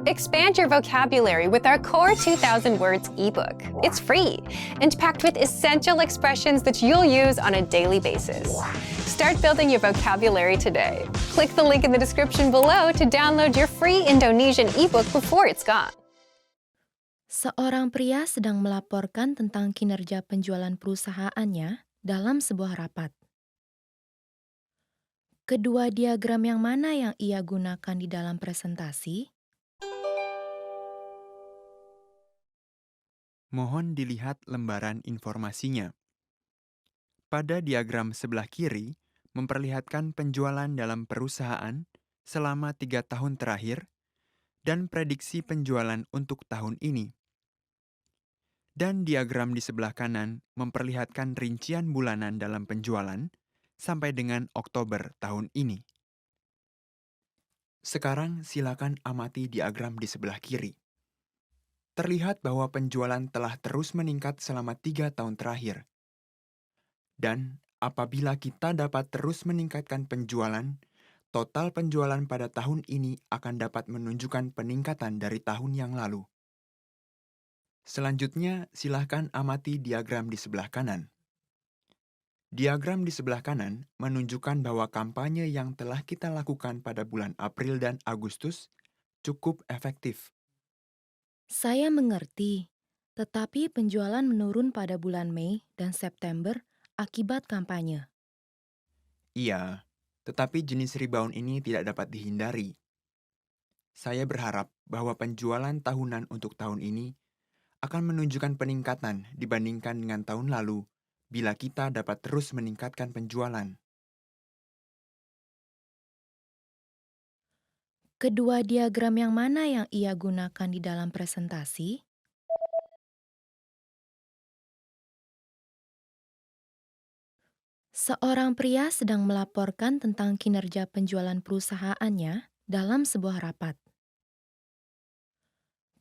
Expand your vocabulary with our Core 2000 Words ebook. It's free and packed with essential expressions that you'll use on a daily basis. Start building your vocabulary today. Click the link in the description below to download your free Indonesian ebook before it's gone. Seorang pria sedang melaporkan tentang kinerja penjualan perusahaannya dalam sebuah rapat. Kedua diagram yang mana yang ia gunakan di dalam presentasi? Mohon dilihat lembaran informasinya. Pada diagram sebelah kiri, memperlihatkan penjualan dalam perusahaan selama 3 tahun terakhir dan prediksi penjualan untuk tahun ini. Dan diagram di sebelah kanan memperlihatkan rincian bulanan dalam penjualan sampai dengan Oktober tahun ini. Sekarang silakan amati diagram di sebelah kiri. Terlihat bahwa penjualan telah terus meningkat selama 3 tahun terakhir. Dan apabila kita dapat terus meningkatkan penjualan, total penjualan pada tahun ini akan dapat menunjukkan peningkatan dari tahun yang lalu. Selanjutnya, silahkan amati diagram di sebelah kanan. Diagram di sebelah kanan menunjukkan bahwa kampanye yang telah kita lakukan pada bulan April dan Agustus cukup efektif. Saya mengerti, tetapi penjualan menurun pada bulan Mei dan September akibat kampanye. Iya, tetapi jenis rebound ini tidak dapat dihindari. Saya berharap bahwa penjualan tahunan untuk tahun ini akan menunjukkan peningkatan dibandingkan dengan tahun lalu bila kita dapat terus meningkatkan penjualan. Kedua diagram yang mana yang ia gunakan di dalam presentasi? Seorang pria sedang melaporkan tentang kinerja penjualan perusahaannya dalam sebuah rapat.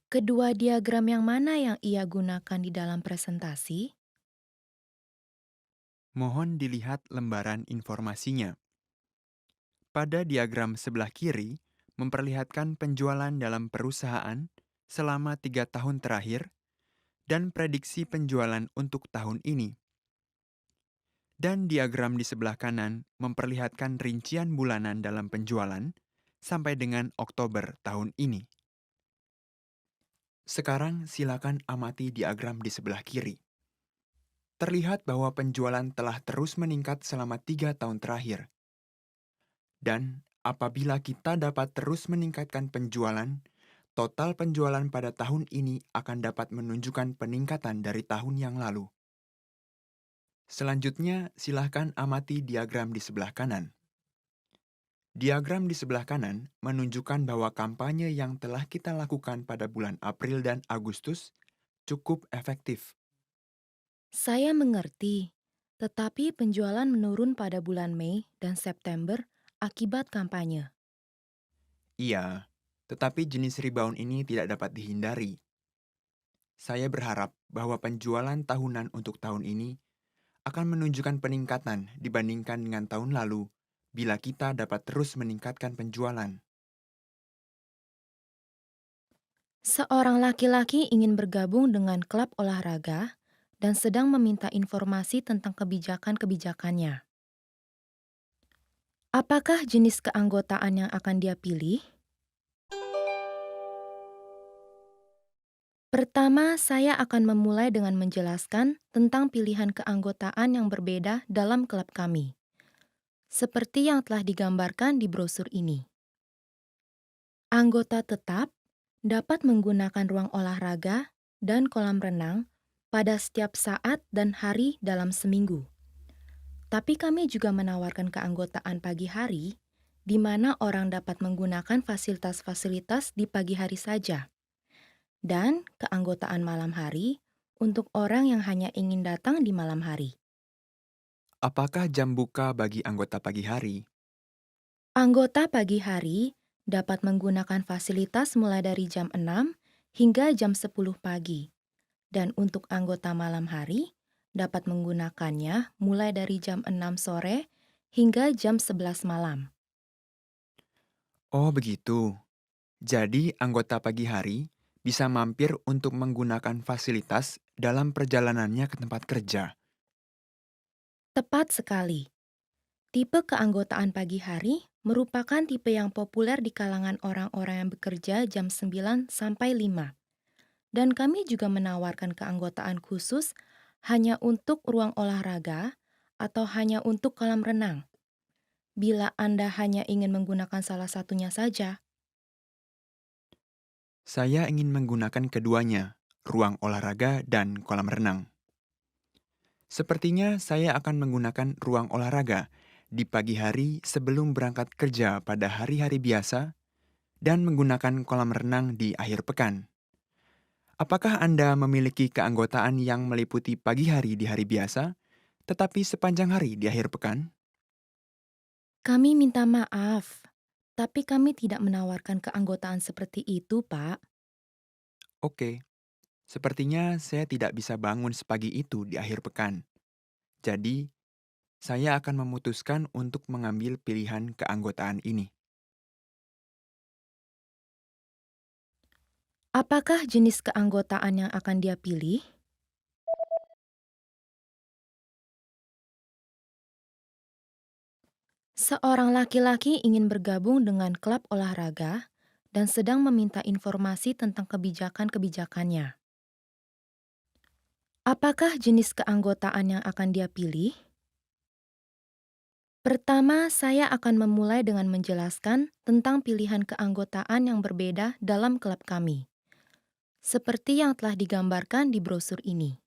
Kedua diagram yang mana yang ia gunakan di dalam presentasi? Mohon dilihat lembaran informasinya. Pada diagram sebelah kiri, memperlihatkan penjualan dalam perusahaan selama 3 tahun terakhir dan prediksi penjualan untuk tahun ini. Dan diagram di sebelah kanan memperlihatkan rincian bulanan dalam penjualan sampai dengan Oktober tahun ini. Sekarang silakan amati diagram di sebelah kiri. Terlihat bahwa penjualan telah terus meningkat selama 3 tahun terakhir. Dan apabila kita dapat terus meningkatkan penjualan, total penjualan pada tahun ini akan dapat menunjukkan peningkatan dari tahun yang lalu. Selanjutnya, silahkan amati diagram di sebelah kanan. Diagram di sebelah kanan menunjukkan bahwa kampanye yang telah kita lakukan pada bulan April dan Agustus cukup efektif. Saya mengerti, tetapi penjualan menurun pada bulan Mei dan September akibat kampanye. Iya, tetapi jenis rebound ini tidak dapat dihindari. Saya berharap bahwa penjualan tahunan untuk tahun ini akan menunjukkan peningkatan dibandingkan dengan tahun lalu bila kita dapat terus meningkatkan penjualan. Seorang laki-laki ingin bergabung dengan klub olahraga dan sedang meminta informasi tentang kebijakan-kebijakannya. Apakah jenis keanggotaan yang akan dia pilih? Pertama, saya akan memulai dengan menjelaskan tentang pilihan keanggotaan yang berbeda dalam klub kami, seperti yang telah digambarkan di brosur ini. Anggota tetap dapat menggunakan ruang olahraga dan kolam renang pada setiap saat dan hari dalam seminggu. Tapi kami juga menawarkan keanggotaan pagi hari, di mana orang dapat menggunakan fasilitas-fasilitas di pagi hari saja. Dan keanggotaan malam hari untuk orang yang hanya ingin datang di malam hari. Apakah jam buka bagi anggota pagi hari? Anggota pagi hari dapat menggunakan fasilitas mulai dari jam 6 hingga jam 10 pagi. Dan untuk anggota malam hari dapat menggunakannya mulai dari jam 6 sore hingga jam 11 malam. Oh begitu. Jadi, anggota pagi hari bisa mampir untuk menggunakan fasilitas dalam perjalanannya ke tempat kerja. Tepat sekali. Tipe keanggotaan pagi hari merupakan tipe yang populer di kalangan orang-orang yang bekerja jam 9 sampai 5. Dan kami juga menawarkan keanggotaan khusus hanya untuk ruang olahraga atau hanya untuk kolam renang. Bila Anda hanya ingin menggunakan salah satunya saja, Saya ingin menggunakan keduanya, ruang olahraga dan kolam renang. Sepertinya saya akan menggunakan ruang olahraga di pagi hari sebelum berangkat kerja pada hari-hari biasa dan menggunakan kolam renang di akhir pekan. Apakah Anda memiliki keanggotaan yang meliputi pagi hari di hari biasa, tetapi sepanjang hari di akhir pekan? kami minta maaf, tapi kami tidak menawarkan keanggotaan seperti itu, Pak. Oke, sepertinya saya tidak bisa bangun sepagi itu di akhir pekan. Jadi, saya akan memutuskan untuk mengambil pilihan keanggotaan ini. Apakah jenis keanggotaan yang akan dia pilih? Seorang laki-laki ingin bergabung dengan klub olahraga dan sedang meminta informasi tentang kebijakan-kebijakannya. Apakah jenis keanggotaan yang akan dia pilih? Pertama, saya akan memulai dengan menjelaskan tentang pilihan keanggotaan yang berbeda dalam klub kami, seperti yang telah digambarkan di brosur ini.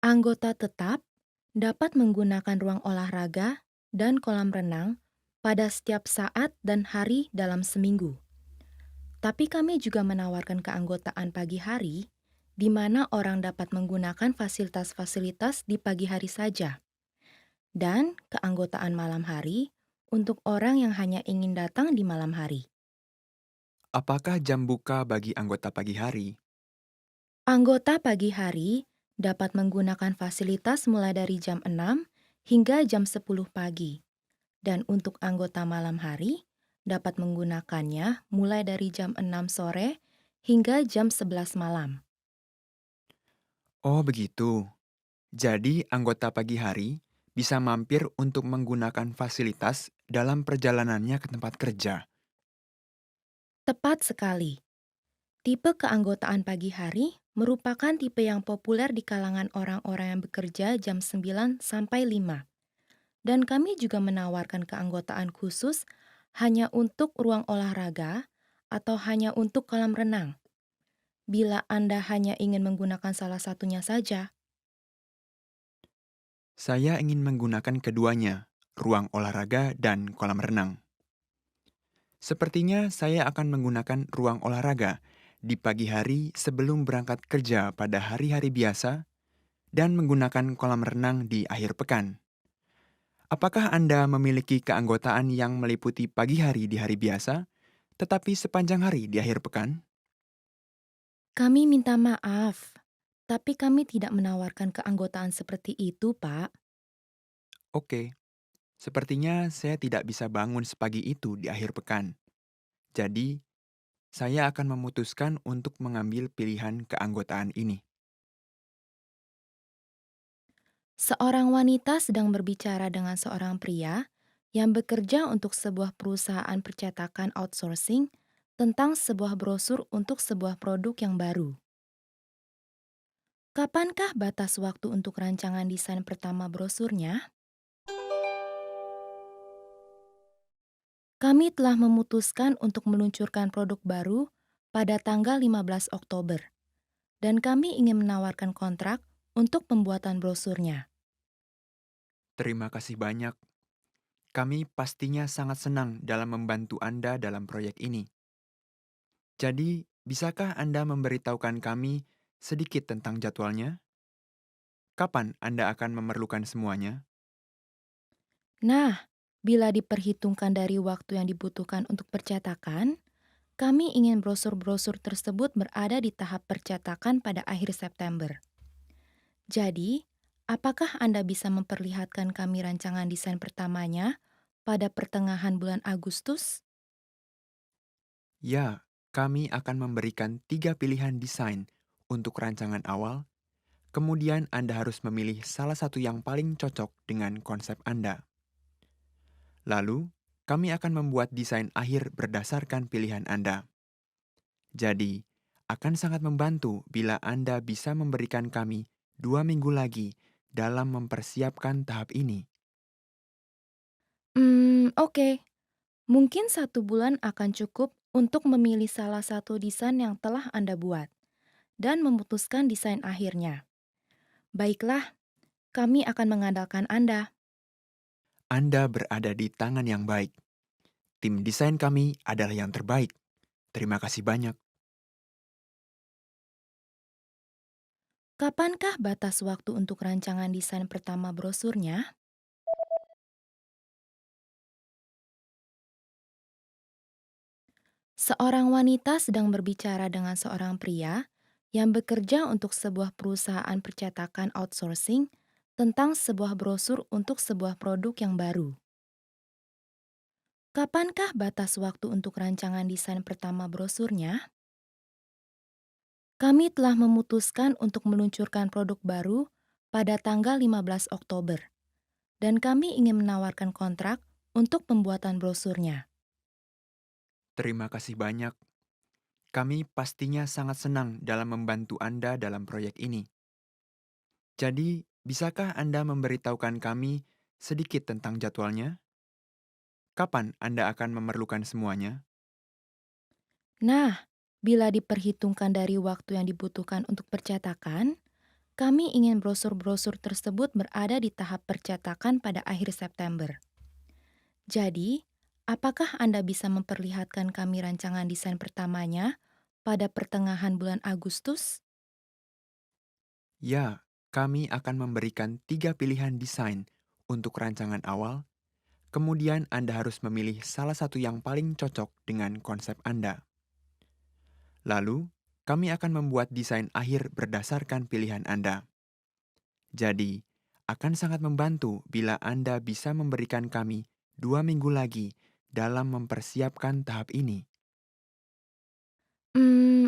Anggota tetap dapat menggunakan ruang olahraga dan kolam renang pada setiap saat dan hari dalam seminggu. Tapi kami juga menawarkan keanggotaan pagi hari, di mana orang dapat menggunakan fasilitas-fasilitas di pagi hari saja, dan keanggotaan malam hari untuk orang yang hanya ingin datang di malam hari. Apakah jam buka bagi anggota pagi hari? Anggota pagi hari dapat menggunakan fasilitas mulai dari jam 6 hingga jam 10 pagi. Dan untuk anggota malam hari dapat menggunakannya mulai dari jam 6 sore hingga jam 11 malam. Oh, begitu. Jadi, anggota pagi hari bisa mampir untuk menggunakan fasilitas dalam perjalanannya ke tempat kerja. Tepat sekali. Tipe keanggotaan pagi hari merupakan tipe yang populer di kalangan orang-orang yang bekerja jam 9 sampai 5. Dan kami juga menawarkan keanggotaan khusus hanya untuk ruang olahraga atau hanya untuk kolam renang. Bila Anda hanya ingin menggunakan salah satunya saja, Saya ingin menggunakan keduanya, ruang olahraga dan kolam renang. Sepertinya saya akan menggunakan ruang olahraga di pagi hari sebelum berangkat kerja pada hari-hari biasa dan menggunakan kolam renang di akhir pekan. Apakah Anda memiliki keanggotaan yang meliputi pagi hari di hari biasa, tetapi sepanjang hari di akhir pekan? kami minta maaf, tapi kami tidak menawarkan keanggotaan seperti itu, Pak. Oke, sepertinya saya tidak bisa bangun sepagi itu di akhir pekan. Jadi, saya akan memutuskan untuk mengambil pilihan keanggotaan ini. Seorang wanita sedang berbicara dengan seorang pria yang bekerja untuk sebuah perusahaan percetakan outsourcing tentang sebuah brosur untuk sebuah produk yang baru. Kapankah batas waktu untuk rancangan desain pertama brosurnya? Kami telah memutuskan untuk meluncurkan produk baru pada tanggal 15 Oktober, dan kami ingin menawarkan kontrak untuk pembuatan brosurnya. Terima kasih banyak. Kami pastinya sangat senang dalam membantu Anda dalam proyek ini. Jadi, bisakah Anda memberitahukan kami sedikit tentang jadwalnya? Kapan Anda akan memerlukan semuanya? Nah, bila diperhitungkan dari waktu yang dibutuhkan untuk percetakan, kami ingin brosur-brosur tersebut berada di tahap percetakan pada akhir September. Jadi, apakah Anda bisa memperlihatkan kami rancangan desain pertamanya pada pertengahan bulan Agustus? Ya, kami akan memberikan 3 pilihan desain untuk rancangan awal, kemudian Anda harus memilih salah satu yang paling cocok dengan konsep Anda. Lalu, kami akan membuat desain akhir berdasarkan pilihan Anda. Jadi, akan sangat membantu bila Anda bisa memberikan kami 2 minggu lagi dalam mempersiapkan tahap ini. Oke. Mungkin 1 bulan akan cukup untuk memilih salah satu desain yang telah Anda buat dan memutuskan desain akhirnya. Baiklah, kami akan mengandalkan Anda. Anda berada di tangan yang baik. Tim desain kami adalah yang terbaik. Terima kasih banyak. Kapankah batas waktu untuk rancangan desain pertama brosurnya? Seorang wanita sedang berbicara dengan seorang pria yang bekerja untuk sebuah perusahaan percetakan outsourcing tentang sebuah brosur untuk sebuah produk yang baru. Kapankah batas waktu untuk rancangan desain pertama brosurnya? Kami telah memutuskan untuk meluncurkan produk baru pada tanggal 15 Oktober, dan kami ingin menawarkan kontrak untuk pembuatan brosurnya. Terima kasih banyak. Kami pastinya sangat senang dalam membantu Anda dalam proyek ini. Jadi, bisakah Anda memberitahukan kami sedikit tentang jadwalnya? Kapan Anda akan memerlukan semuanya? Nah, bila diperhitungkan dari waktu yang dibutuhkan untuk percetakan, kami ingin brosur-brosur tersebut berada di tahap percetakan pada akhir September. Jadi, apakah Anda bisa memperlihatkan kami rancangan desain pertamanya pada pertengahan bulan Agustus? Ya, kami akan memberikan 3 pilihan desain untuk rancangan awal, kemudian Anda harus memilih salah satu yang paling cocok dengan konsep Anda. Lalu, kami akan membuat desain akhir berdasarkan pilihan Anda. Jadi, akan sangat membantu bila Anda bisa memberikan kami 2 minggu lagi dalam mempersiapkan tahap ini.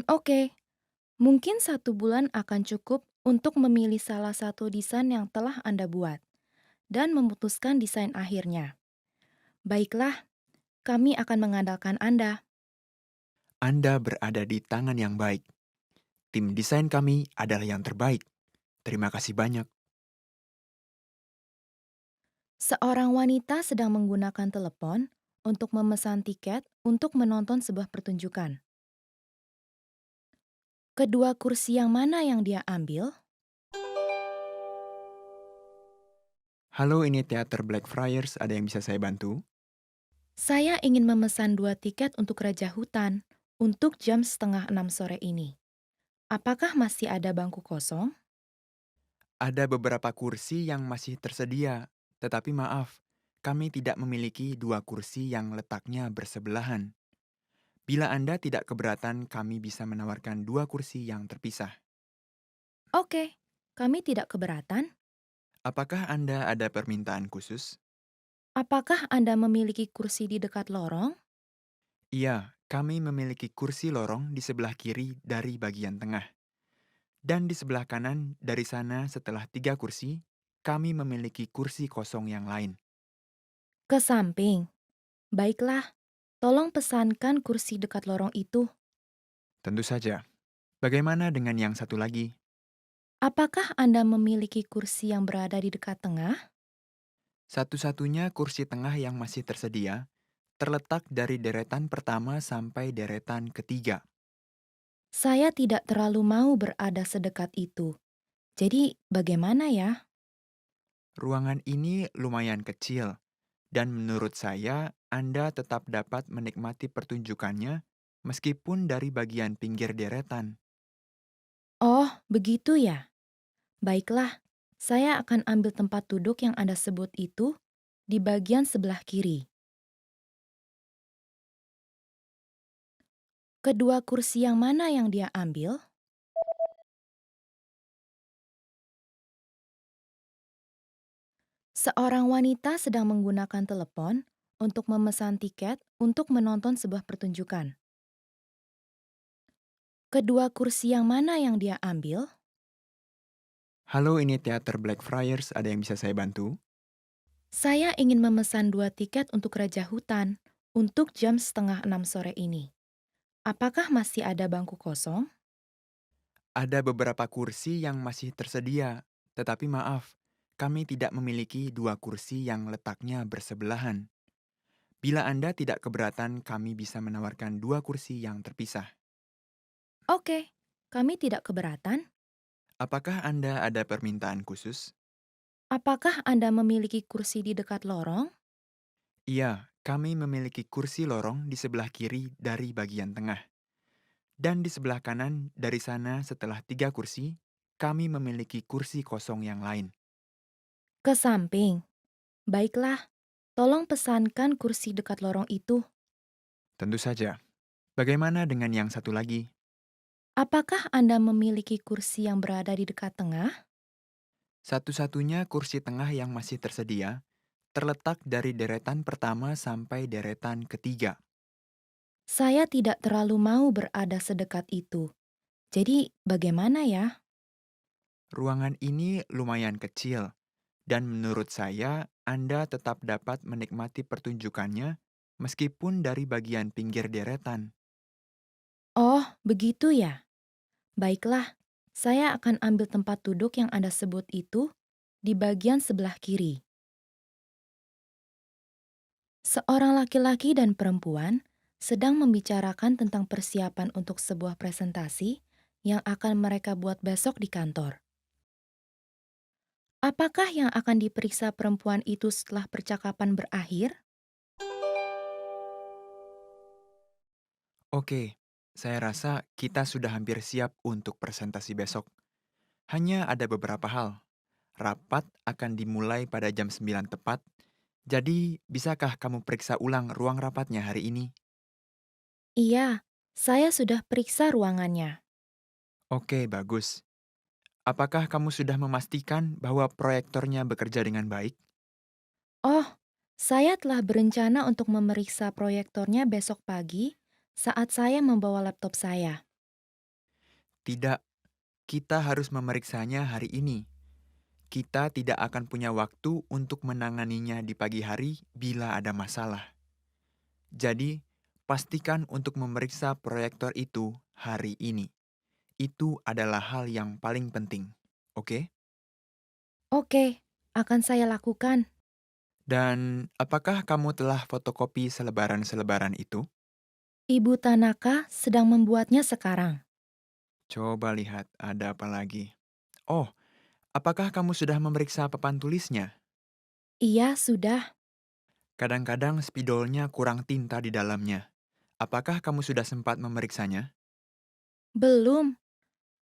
Oke. Mungkin 1 bulan akan cukup untuk memilih salah satu desain yang telah Anda buat dan memutuskan desain akhirnya. Baiklah, kami akan mengandalkan Anda. Anda berada di tangan yang baik. Tim desain kami adalah yang terbaik. Terima kasih banyak. Seorang wanita sedang menggunakan telepon untuk memesan tiket untuk menonton sebuah pertunjukan. Kedua kursi yang mana yang dia ambil? Halo, ini Teater Blackfriars. Ada yang bisa saya bantu? Saya ingin memesan 2 tiket untuk Raja Hutan untuk jam 5:30 sore ini. Apakah masih ada bangku kosong? Ada beberapa kursi yang masih tersedia, tetapi maaf, kami tidak memiliki 2 kursi yang letaknya bersebelahan. Bila Anda tidak keberatan, kami bisa menawarkan 2 kursi yang terpisah. Oke, kami tidak keberatan. Apakah Anda ada permintaan khusus? Apakah Anda memiliki kursi di dekat lorong? Iya, kami memiliki kursi lorong di sebelah kiri dari bagian tengah. Dan di sebelah kanan dari sana setelah 3 kursi, kami memiliki kursi kosong yang lain. Ke samping. Baiklah, tolong pesankan kursi dekat lorong itu. Tentu saja. Bagaimana dengan yang satu lagi? Apakah Anda memiliki kursi yang berada di dekat tengah? Satu-satunya kursi tengah yang masih tersedia terletak dari deretan pertama sampai deretan ketiga. Saya tidak terlalu mau berada sedekat itu. Jadi, bagaimana ya? Ruangan ini lumayan kecil, dan menurut saya Anda tetap dapat menikmati pertunjukannya meskipun dari bagian pinggir deretan. Oh, begitu ya. Baiklah, saya akan ambil tempat duduk yang Anda sebut itu di bagian sebelah kiri. Kedua kursi yang mana yang dia ambil? Seorang wanita sedang menggunakan telepon untuk memesan tiket untuk menonton sebuah pertunjukan. Kedua kursi yang mana yang dia ambil? Halo, ini Teater Blackfriars, ada yang bisa saya bantu? Saya ingin memesan 2 tiket untuk Raja Hutan untuk jam 5:30 sore ini. Apakah masih ada bangku kosong? Ada beberapa kursi yang masih tersedia, tetapi maaf, kami tidak memiliki 2 kursi yang letaknya bersebelahan. Bila Anda tidak keberatan, kami bisa menawarkan 2 kursi yang terpisah. Oke, kami tidak keberatan. Apakah Anda ada permintaan khusus? Apakah Anda memiliki kursi di dekat lorong? Iya, kami memiliki kursi lorong di sebelah kiri dari bagian tengah. Dan di sebelah kanan dari sana setelah 3 kursi, kami memiliki kursi kosong yang lain. Ke samping. Baiklah, tolong pesankan kursi dekat lorong itu. Tentu saja. Bagaimana dengan yang satu lagi? Apakah Anda memiliki kursi yang berada di dekat tengah? Satu-satunya kursi tengah yang masih tersedia terletak dari deretan pertama sampai deretan ketiga. Saya tidak terlalu mau berada sedekat itu. Jadi, bagaimana ya? Ruangan ini lumayan kecil, dan menurut saya Anda tetap dapat menikmati pertunjukannya meskipun dari bagian pinggir deretan. Oh, begitu ya. Baiklah, saya akan ambil tempat duduk yang Anda sebut itu di bagian sebelah kiri. Seorang laki-laki dan perempuan sedang membicarakan tentang persiapan untuk sebuah presentasi yang akan mereka buat besok di kantor. Apakah yang akan diperiksa perempuan itu setelah percakapan berakhir? Oke, saya rasa kita sudah hampir siap untuk presentasi besok. Hanya ada beberapa hal. Rapat akan dimulai pada jam 9 tepat, jadi bisakah kamu periksa ulang ruang rapatnya hari ini? Iya, saya sudah periksa ruangannya. Oke, bagus. Apakah kamu sudah memastikan bahwa proyektornya bekerja dengan baik? Oh, saya telah berencana untuk memeriksa proyektornya besok pagi saat saya membawa laptop saya. Tidak, kita harus memeriksanya hari ini. Kita tidak akan punya waktu untuk menanganinya di pagi hari bila ada masalah. Jadi, pastikan untuk memeriksa proyektor itu hari ini. Itu adalah hal yang paling penting. Oke? Oke, akan saya lakukan. Dan apakah kamu telah fotokopi selebaran-selebaran itu? Ibu Tanaka sedang membuatnya sekarang. Coba lihat, ada apa lagi? Oh, apakah kamu sudah memeriksa papan tulisnya? Iya, sudah. Kadang-kadang spidolnya kurang tinta di dalamnya. Apakah kamu sudah sempat memeriksanya? Belum,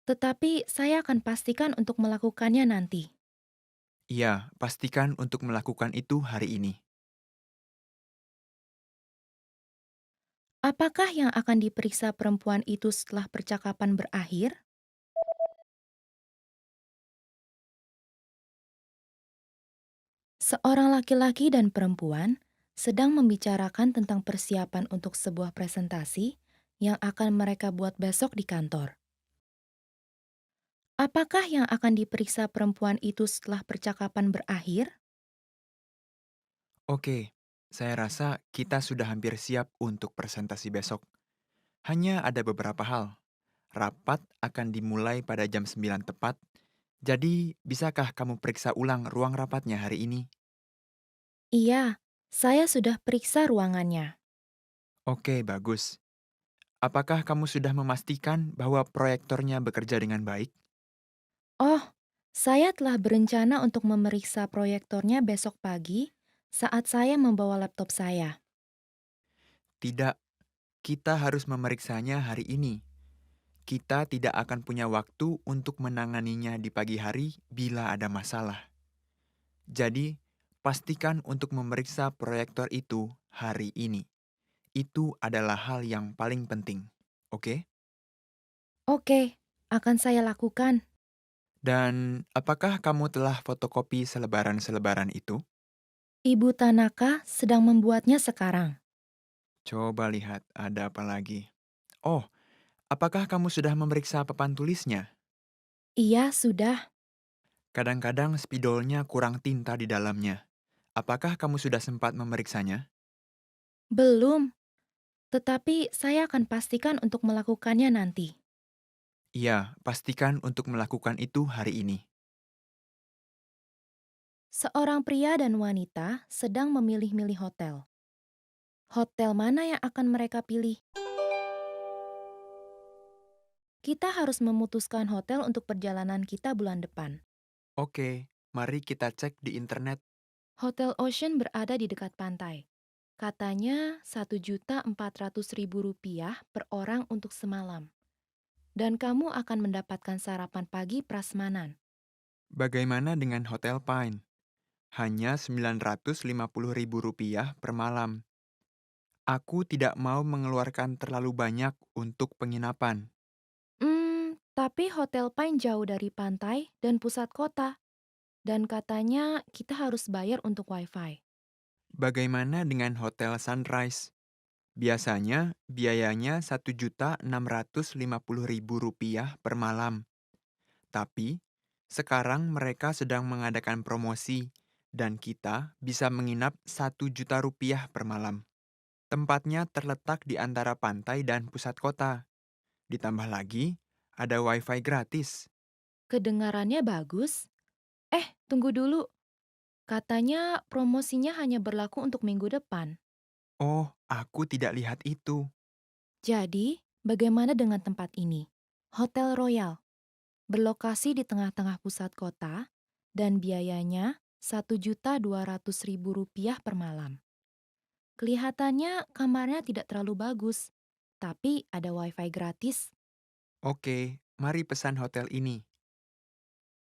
tetapi saya akan pastikan untuk melakukannya nanti. Iya, pastikan untuk melakukan itu hari ini. Apakah yang akan diperiksa perempuan itu setelah percakapan berakhir? Seorang laki-laki dan perempuan sedang membicarakan tentang persiapan untuk sebuah presentasi yang akan mereka buat besok di kantor. Apakah yang akan diperiksa perempuan itu setelah percakapan berakhir? Oke, saya rasa kita sudah hampir siap untuk presentasi besok. Hanya ada beberapa hal. Rapat akan dimulai pada jam 9 tepat, jadi bisakah kamu periksa ulang ruang rapatnya hari ini? Iya, saya sudah periksa ruangannya. Oke, bagus. Apakah kamu sudah memastikan bahwa proyektornya bekerja dengan baik? Oh, saya telah berencana untuk memeriksa proyektornya besok pagi saat saya membawa laptop saya. Tidak, kita harus memeriksanya hari ini. Kita tidak akan punya waktu untuk menanganinya di pagi hari bila ada masalah. Jadi, pastikan untuk memeriksa proyektor itu hari ini. Itu adalah hal yang paling penting. Oke? Oke, akan saya lakukan. Dan apakah kamu telah fotokopi selebaran-selebaran itu? Ibu Tanaka sedang membuatnya sekarang. Coba lihat, ada apa lagi? Oh, Apakah kamu sudah memeriksa papan tulisnya? Iya, sudah. Kadang-kadang spidolnya kurang tinta di dalamnya. Apakah kamu sudah sempat memeriksanya? Belum, tetapi saya akan pastikan untuk melakukannya nanti. Iya, pastikan untuk melakukan itu hari ini. Seorang pria dan wanita sedang memilih-milih hotel. Hotel mana yang akan mereka pilih? Kita harus memutuskan hotel untuk perjalanan kita bulan depan. Oke, mari kita cek di internet. Hotel Ocean berada di dekat pantai. Katanya Rp1.400.000 per orang untuk semalam. Dan kamu akan mendapatkan sarapan pagi prasmanan. Bagaimana dengan Hotel Pine? Hanya Rp950.000 per malam. Aku tidak mau mengeluarkan terlalu banyak untuk penginapan. Tapi Hotel Pine jauh dari pantai dan pusat kota. Dan katanya kita harus bayar untuk wifi. Bagaimana dengan Hotel Sunrise? Biasanya biayanya Rp1.650.000 per malam. Tapi sekarang mereka sedang mengadakan promosi dan kita bisa menginap Rp1 juta per malam. Tempatnya terletak di antara pantai dan pusat kota. Ditambah lagi, ada wifi gratis. Kedengarannya bagus. Tunggu dulu. Katanya promosinya hanya berlaku untuk minggu depan. Oh, aku tidak lihat itu. Jadi, bagaimana dengan tempat ini? Hotel Royal. Berlokasi di tengah-tengah pusat kota dan biayanya Rp1.200.000 per malam. Kelihatannya kamarnya tidak terlalu bagus, tapi ada wifi gratis. Oke, mari pesan hotel ini.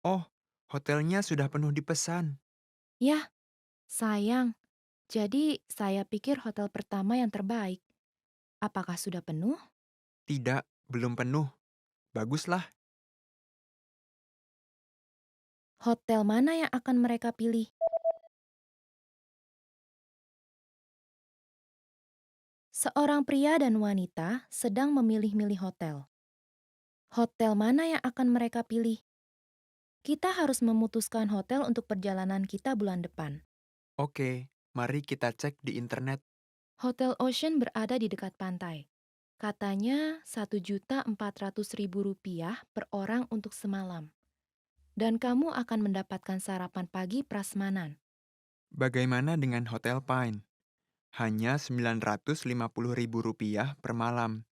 Oh, hotelnya sudah penuh dipesan. Yah, sayang. Jadi saya pikir hotel pertama yang terbaik. Apakah sudah penuh? Tidak, belum penuh. Baguslah. Hotel mana yang akan mereka pilih? Seorang pria dan wanita sedang memilih-milih hotel. Hotel mana yang akan mereka pilih? Kita harus memutuskan hotel untuk perjalanan kita bulan depan. Oke, mari kita cek di internet. Hotel Ocean berada di dekat pantai. Katanya Rp1.400.000 per orang untuk semalam. Dan kamu akan mendapatkan sarapan pagi prasmanan. Bagaimana dengan Hotel Pine? Hanya Rp950.000 per malam.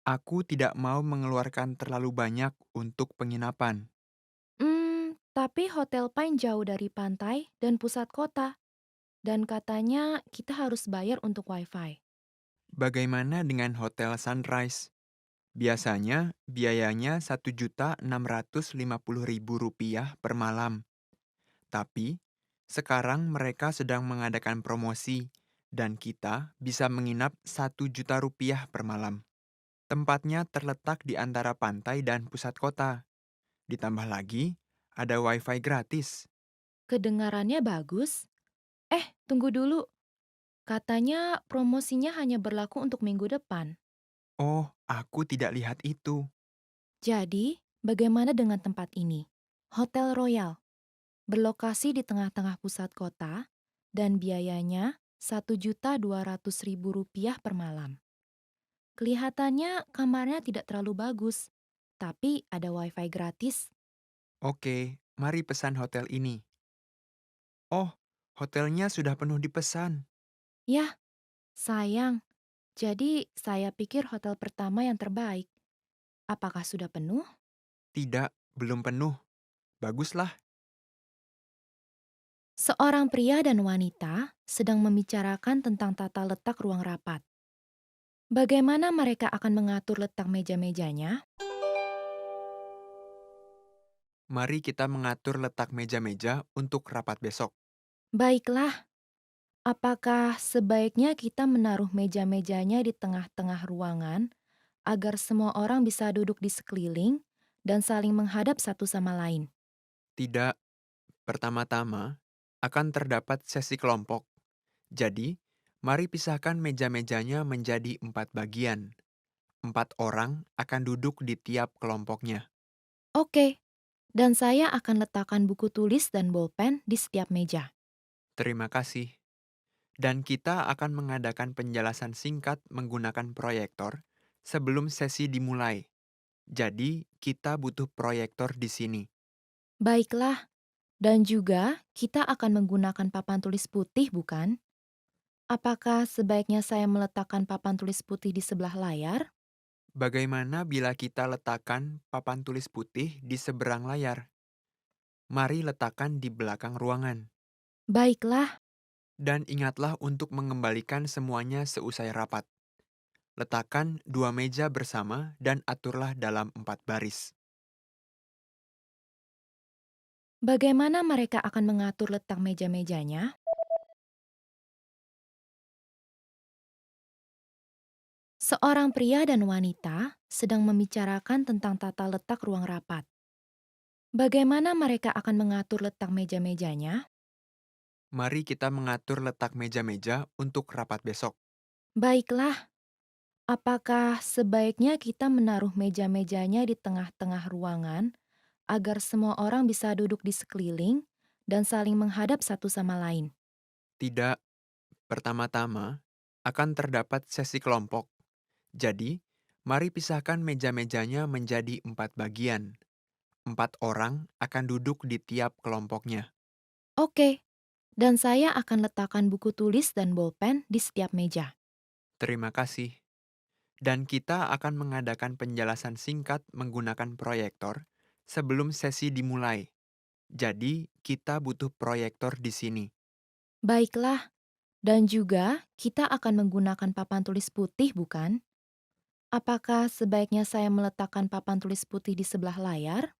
Aku tidak mau mengeluarkan terlalu banyak untuk penginapan. Tapi Hotel Pine jauh dari pantai dan pusat kota. Dan katanya kita harus bayar untuk wifi. Bagaimana dengan Hotel Sunrise? Biasanya biayanya Rp1.650.000 per malam. Tapi sekarang mereka sedang mengadakan promosi dan kita bisa menginap Rp1 juta per malam. Tempatnya terletak di antara pantai dan pusat kota. Ditambah lagi, ada wifi gratis. Kedengarannya bagus. Tunggu dulu. Katanya promosinya hanya berlaku untuk minggu depan. Oh, aku tidak lihat itu. Jadi, bagaimana dengan tempat ini? Hotel Royal. Berlokasi di tengah-tengah pusat kota dan biayanya Rp1.200.000 per malam. Kelihatannya kamarnya tidak terlalu bagus, tapi ada wifi gratis. Oke, mari pesan hotel ini. Oh, hotelnya sudah penuh dipesan. Yah, sayang. Jadi saya pikir hotel pertama yang terbaik. Apakah sudah penuh? Tidak, belum penuh. Baguslah. Seorang pria dan wanita sedang membicarakan tentang tata letak ruang rapat. Bagaimana mereka akan mengatur letak meja-mejanya? Mari kita mengatur letak meja-meja untuk rapat besok. Baiklah, apakah sebaiknya kita menaruh meja-mejanya di tengah-tengah ruangan agar semua orang bisa duduk di sekeliling dan saling menghadap satu sama lain? Tidak, pertama-tama akan terdapat sesi kelompok. Jadi, mari pisahkan meja-mejanya menjadi 4 bagian. 4 orang akan duduk di tiap kelompoknya. Oke, dan saya akan letakkan buku tulis dan bolpen di setiap meja. Terima kasih. Dan kita akan mengadakan penjelasan singkat menggunakan proyektor sebelum sesi dimulai. Jadi, kita butuh proyektor di sini. Baiklah, dan juga kita akan menggunakan papan tulis putih, bukan? Apakah sebaiknya saya meletakkan papan tulis putih di sebelah layar? Bagaimana bila kita letakkan papan tulis putih di seberang layar? Mari letakkan di belakang ruangan. Baiklah, Dan ingatlah untuk mengembalikan semuanya seusai rapat. Letakkan 2 meja bersama dan aturlah dalam 4 baris. bagaimana mereka akan mengatur letak meja-mejanya? Seorang pria dan wanita sedang membicarakan tentang tata letak ruang rapat. Bagaimana mereka akan mengatur letak meja-mejanya? Mari kita mengatur letak meja-meja untuk rapat besok. Baiklah, apakah sebaiknya kita menaruh meja-mejanya di tengah-tengah ruangan agar semua orang bisa duduk di sekeliling dan saling menghadap satu sama lain? Tidak, pertama-tama akan terdapat sesi kelompok. Jadi, mari pisahkan meja-mejanya menjadi 4 bagian. 4 orang akan duduk di tiap kelompoknya. Oke, dan saya akan letakkan buku tulis dan bolpen di setiap meja. Terima kasih. Dan kita akan mengadakan penjelasan singkat menggunakan proyektor sebelum sesi dimulai. Jadi, kita butuh proyektor di sini. Baiklah, dan juga kita akan menggunakan papan tulis putih, bukan? Apakah sebaiknya saya meletakkan papan tulis putih di sebelah layar?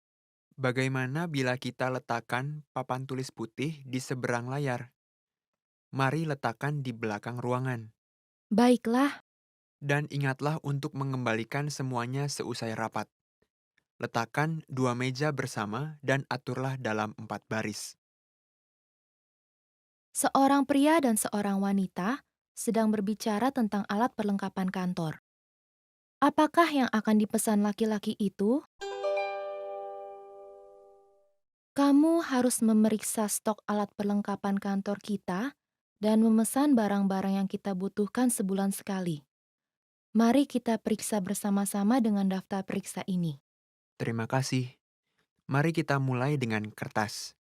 Bagaimana bila kita letakkan papan tulis putih di seberang layar? Mari letakkan di belakang ruangan. Baiklah, Dan ingatlah untuk mengembalikan semuanya seusai rapat. Letakkan 2 meja bersama dan aturlah dalam 4 baris. seorang pria dan seorang wanita sedang berbicara tentang alat perlengkapan kantor. Apakah yang akan dipesan laki-laki itu? Kamu harus memeriksa stok alat perlengkapan kantor kita dan memesan barang-barang yang kita butuhkan sebulan sekali. Mari kita periksa bersama-sama dengan daftar periksa ini. Terima kasih. Mari kita mulai dengan kertas.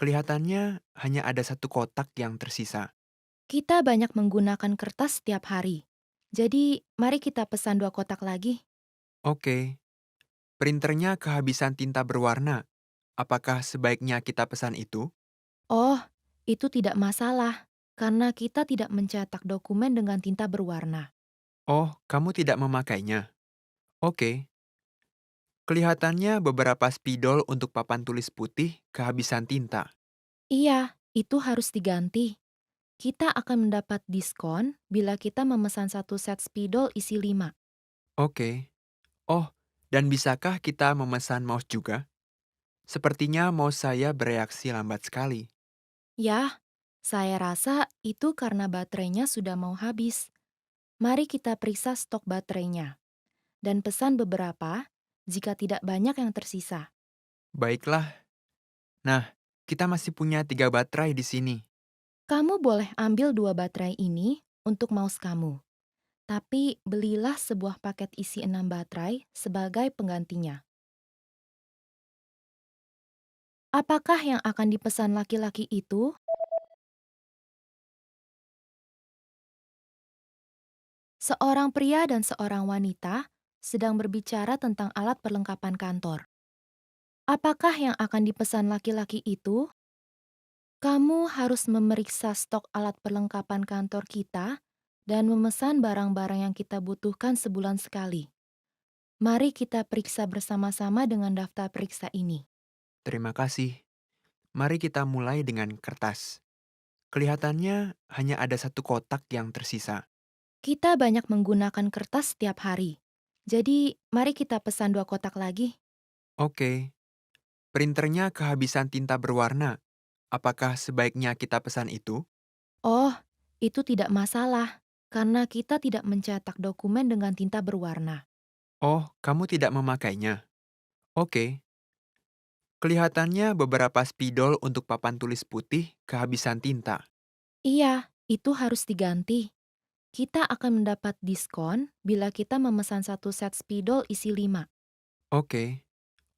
Kelihatannya hanya ada satu kotak yang tersisa. Kita banyak menggunakan kertas setiap hari. Jadi, mari kita pesan 2 kotak lagi. Oke, printernya kehabisan tinta berwarna. Apakah sebaiknya kita pesan itu? Oh, itu tidak masalah, karena kita tidak mencetak dokumen dengan tinta berwarna. Oh, kamu tidak memakainya. Oke, kelihatannya beberapa spidol untuk papan tulis putih kehabisan tinta. Iya, itu harus diganti. Kita akan mendapat diskon bila kita memesan satu set spidol isi 5. Oke. Oh, dan bisakah kita memesan mouse juga? Sepertinya mouse saya bereaksi lambat sekali. Ya, saya rasa itu karena baterainya sudah mau habis. Mari kita periksa stok baterainya dan pesan beberapa jika tidak banyak yang tersisa. Baiklah. Nah, kita masih punya 3 baterai di sini. Kamu boleh ambil 2 baterai ini untuk mouse kamu. Tapi belilah sebuah paket isi 6 baterai sebagai penggantinya. Apakah yang akan dipesan laki-laki itu? Seorang pria dan seorang wanita sedang berbicara tentang alat perlengkapan kantor. Apakah yang akan dipesan laki-laki itu? Kamu harus memeriksa stok alat perlengkapan kantor kita dan memesan barang-barang yang kita butuhkan sebulan sekali. Mari kita periksa bersama-sama dengan daftar periksa ini. Terima kasih. Mari kita mulai dengan kertas. Kelihatannya hanya ada satu kotak yang tersisa. Kita banyak menggunakan kertas setiap hari. Jadi, mari kita pesan 2 kotak lagi. Oke, printernya kehabisan tinta berwarna. Apakah sebaiknya kita pesan itu? Oh, itu tidak masalah, karena kita tidak mencetak dokumen dengan tinta berwarna. Oh, kamu tidak memakainya? Oke. Kelihatannya beberapa spidol untuk papan tulis putih kehabisan tinta. Iya, itu harus diganti. Kita akan mendapat diskon bila kita memesan satu set spidol isi 5. Oke.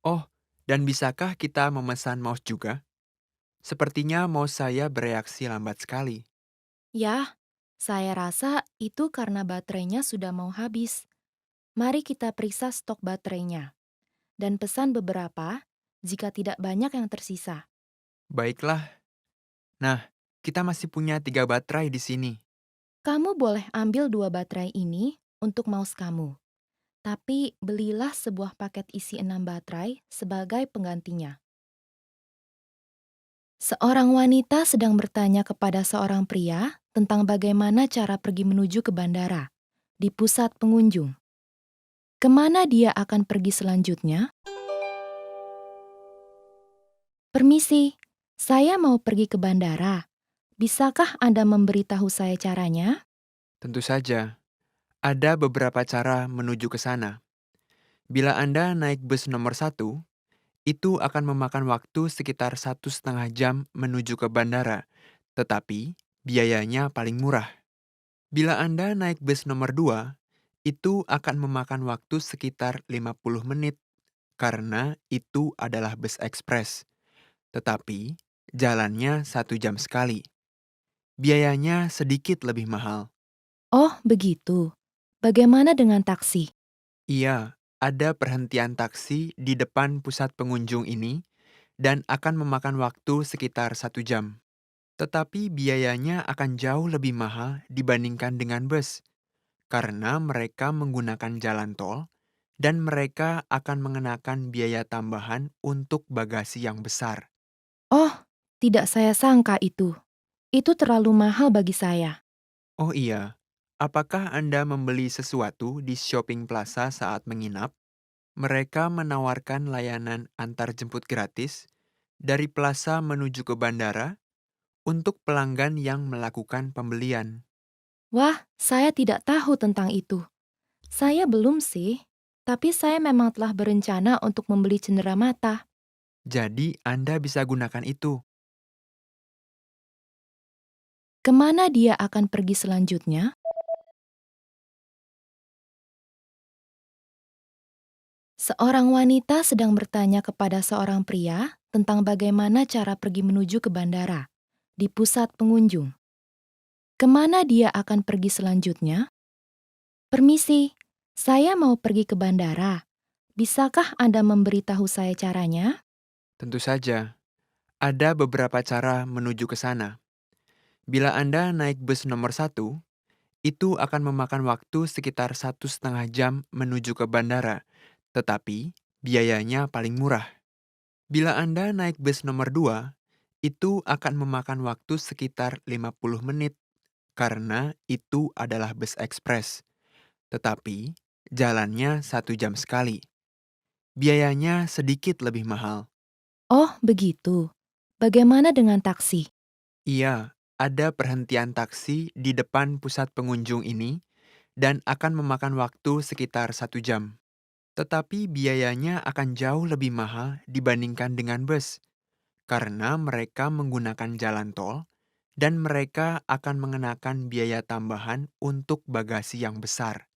Oh, dan bisakah kita memesan mouse juga? Sepertinya mouse saya bereaksi lambat sekali. Ya, saya rasa itu karena baterainya sudah mau habis. Mari kita periksa stok baterainya dan pesan beberapa jika tidak banyak yang tersisa. Baiklah. Nah, kita masih punya 3 baterai di sini. Kamu boleh ambil 2 baterai ini untuk mouse kamu, tapi belilah sebuah paket isi 6 baterai sebagai penggantinya. Seorang wanita sedang bertanya kepada seorang pria tentang bagaimana cara pergi menuju ke bandara di pusat pengunjung. Kemana dia akan pergi selanjutnya? Permisi, saya mau pergi ke bandara. Bisakah Anda memberitahu saya caranya? Tentu saja, ada beberapa cara menuju ke sana. Bila Anda naik bus nomor 1, itu akan memakan waktu sekitar 1,5 jam menuju ke bandara, tetapi biayanya paling murah. Bila Anda naik bus nomor 2, itu akan memakan waktu sekitar 50 menit karena itu adalah bus ekspres, tetapi jalannya 1 jam sekali. Biayanya sedikit lebih mahal. Oh, begitu. Bagaimana dengan taksi? Iya, ada perhentian taksi di depan pusat pengunjung ini dan akan memakan waktu sekitar 1 jam. Tetapi biayanya akan jauh lebih mahal dibandingkan dengan bus, karena mereka menggunakan jalan tol dan mereka akan mengenakan biaya tambahan untuk bagasi yang besar. Oh, tidak saya sangka itu. Itu terlalu mahal bagi saya. Oh iya, apakah Anda membeli sesuatu di shopping plaza saat menginap? Mereka menawarkan layanan antar jemput gratis dari plaza menuju ke bandara untuk pelanggan yang melakukan pembelian. Wah, saya tidak tahu tentang itu. Saya belum sih, tapi saya memang telah berencana untuk membeli cenderamata. Jadi Anda bisa gunakan itu. Kemana dia akan pergi selanjutnya? Seorang wanita sedang bertanya kepada seorang pria tentang bagaimana cara pergi menuju ke bandara di pusat pengunjung. Kemana dia akan pergi selanjutnya? Permisi, saya mau pergi ke bandara. Bisakah Anda memberitahu saya caranya? Tentu saja, ada beberapa cara menuju ke sana. Bila Anda naik bus nomor 1, itu akan memakan waktu sekitar 1,5 jam menuju ke bandara, tetapi biayanya paling murah. Bila Anda naik bus nomor 2, itu akan memakan waktu sekitar 50 menit karena itu adalah bus ekspres, tetapi jalannya 1 jam sekali. Biayanya sedikit lebih mahal. Oh, begitu. Bagaimana dengan taksi? Iya, ada perhentian taksi di depan pusat pengunjung ini dan akan memakan waktu sekitar 1 jam. Tetapi biayanya akan jauh lebih mahal dibandingkan dengan bus, karena mereka menggunakan jalan tol dan mereka akan mengenakan biaya tambahan untuk bagasi yang besar.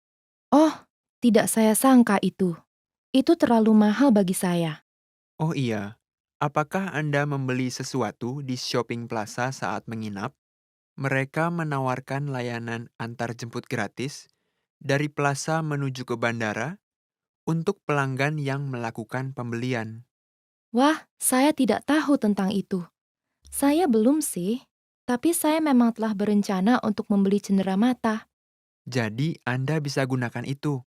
Oh, tidak saya sangka itu. Itu terlalu mahal bagi saya. Oh iya, apakah Anda membeli sesuatu di shopping plaza saat menginap? Mereka menawarkan layanan antar jemput gratis dari plaza menuju ke bandara untuk pelanggan yang melakukan pembelian. Wah, saya tidak tahu tentang itu. Saya belum sih, tapi saya memang telah berencana untuk membeli cenderamata. Jadi Anda bisa gunakan itu.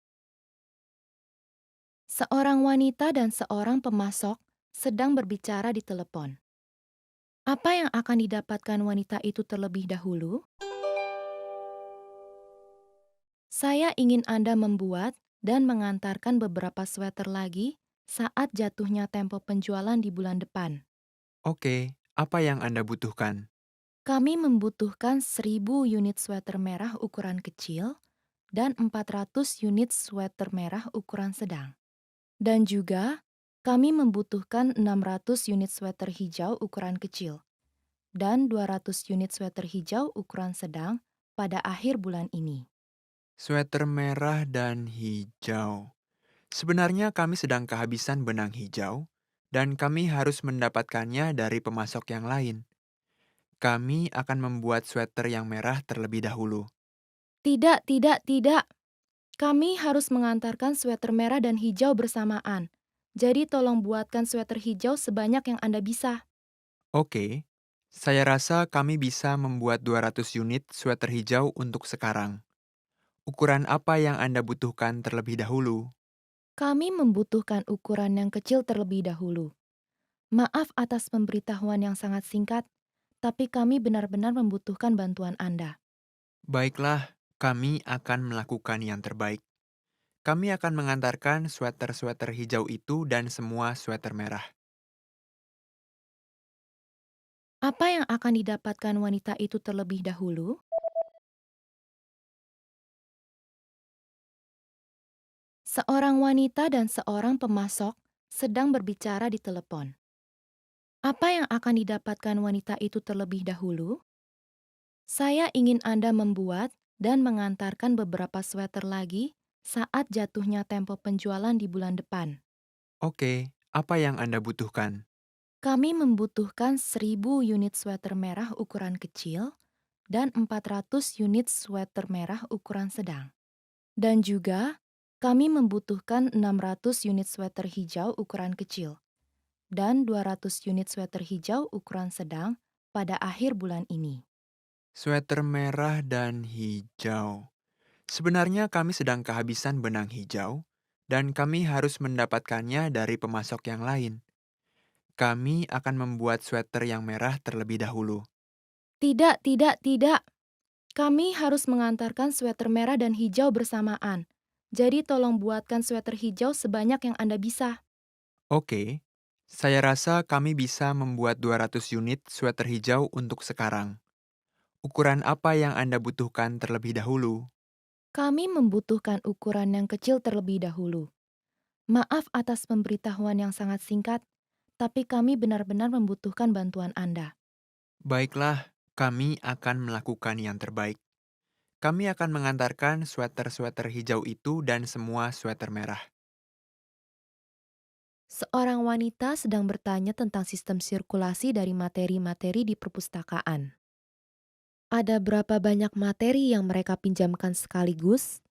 Seorang wanita dan seorang pemasok sedang berbicara di telepon. Apa yang akan didapatkan wanita itu terlebih dahulu? Saya ingin Anda membuat dan mengantarkan beberapa sweater lagi saat jatuhnya tempo penjualan di bulan depan. Oke, apa yang Anda butuhkan? Kami membutuhkan 1.000 unit sweater merah ukuran kecil dan 400 unit sweater merah ukuran sedang. Dan juga, kami membutuhkan 600 unit sweater hijau ukuran kecil dan 200 unit sweater hijau ukuran sedang pada akhir bulan ini. Sweater merah dan hijau. Sebenarnya kami sedang kehabisan benang hijau, dan kami harus mendapatkannya dari pemasok yang lain. Kami akan membuat sweater yang merah terlebih dahulu. Tidak, tidak, tidak. Kami harus mengantarkan sweater merah dan hijau bersamaan. Jadi tolong buatkan sweater hijau sebanyak yang Anda bisa. Oke, saya rasa kami bisa membuat 200 unit sweater hijau untuk sekarang. Ukuran apa yang Anda butuhkan terlebih dahulu? Kami membutuhkan ukuran yang kecil terlebih dahulu. Maaf atas pemberitahuan yang sangat singkat, tapi kami benar-benar membutuhkan bantuan Anda. Baiklah, kami akan melakukan yang terbaik. Kami akan mengantarkan sweater-sweater hijau itu dan semua sweater merah. Apa yang akan didapatkan wanita itu terlebih dahulu? Seorang wanita dan seorang pemasok sedang berbicara di telepon. Apa yang akan didapatkan wanita itu terlebih dahulu? Saya ingin Anda membuat dan mengantarkan beberapa sweater lagi saat jatuhnya tempo penjualan di bulan depan. Oke, apa yang Anda butuhkan? Kami membutuhkan 1.000 unit sweater merah ukuran kecil dan 400 unit sweater merah ukuran sedang. Dan juga, kami membutuhkan 600 unit sweater hijau ukuran kecil dan 200 unit sweater hijau ukuran sedang pada akhir bulan ini. Sweater merah dan hijau. Sebenarnya kami sedang kehabisan benang hijau, dan kami harus mendapatkannya dari pemasok yang lain. Kami akan membuat sweater yang merah terlebih dahulu. Tidak, tidak, tidak. Kami harus mengantarkan sweater merah dan hijau bersamaan. Jadi tolong buatkan sweater hijau sebanyak yang Anda bisa. Oke, saya rasa kami bisa membuat 200 unit sweater hijau untuk sekarang. Ukuran apa yang Anda butuhkan terlebih dahulu? Kami membutuhkan ukuran yang kecil terlebih dahulu. Maaf atas pemberitahuan yang sangat singkat, tapi kami benar-benar membutuhkan bantuan Anda. Baiklah, kami akan melakukan yang terbaik. Kami akan mengantarkan sweater-sweater hijau itu dan semua sweater merah. Seorang wanita sedang bertanya tentang sistem sirkulasi dari materi-materi di perpustakaan. Ada berapa banyak materi yang mereka pinjamkan sekaligus?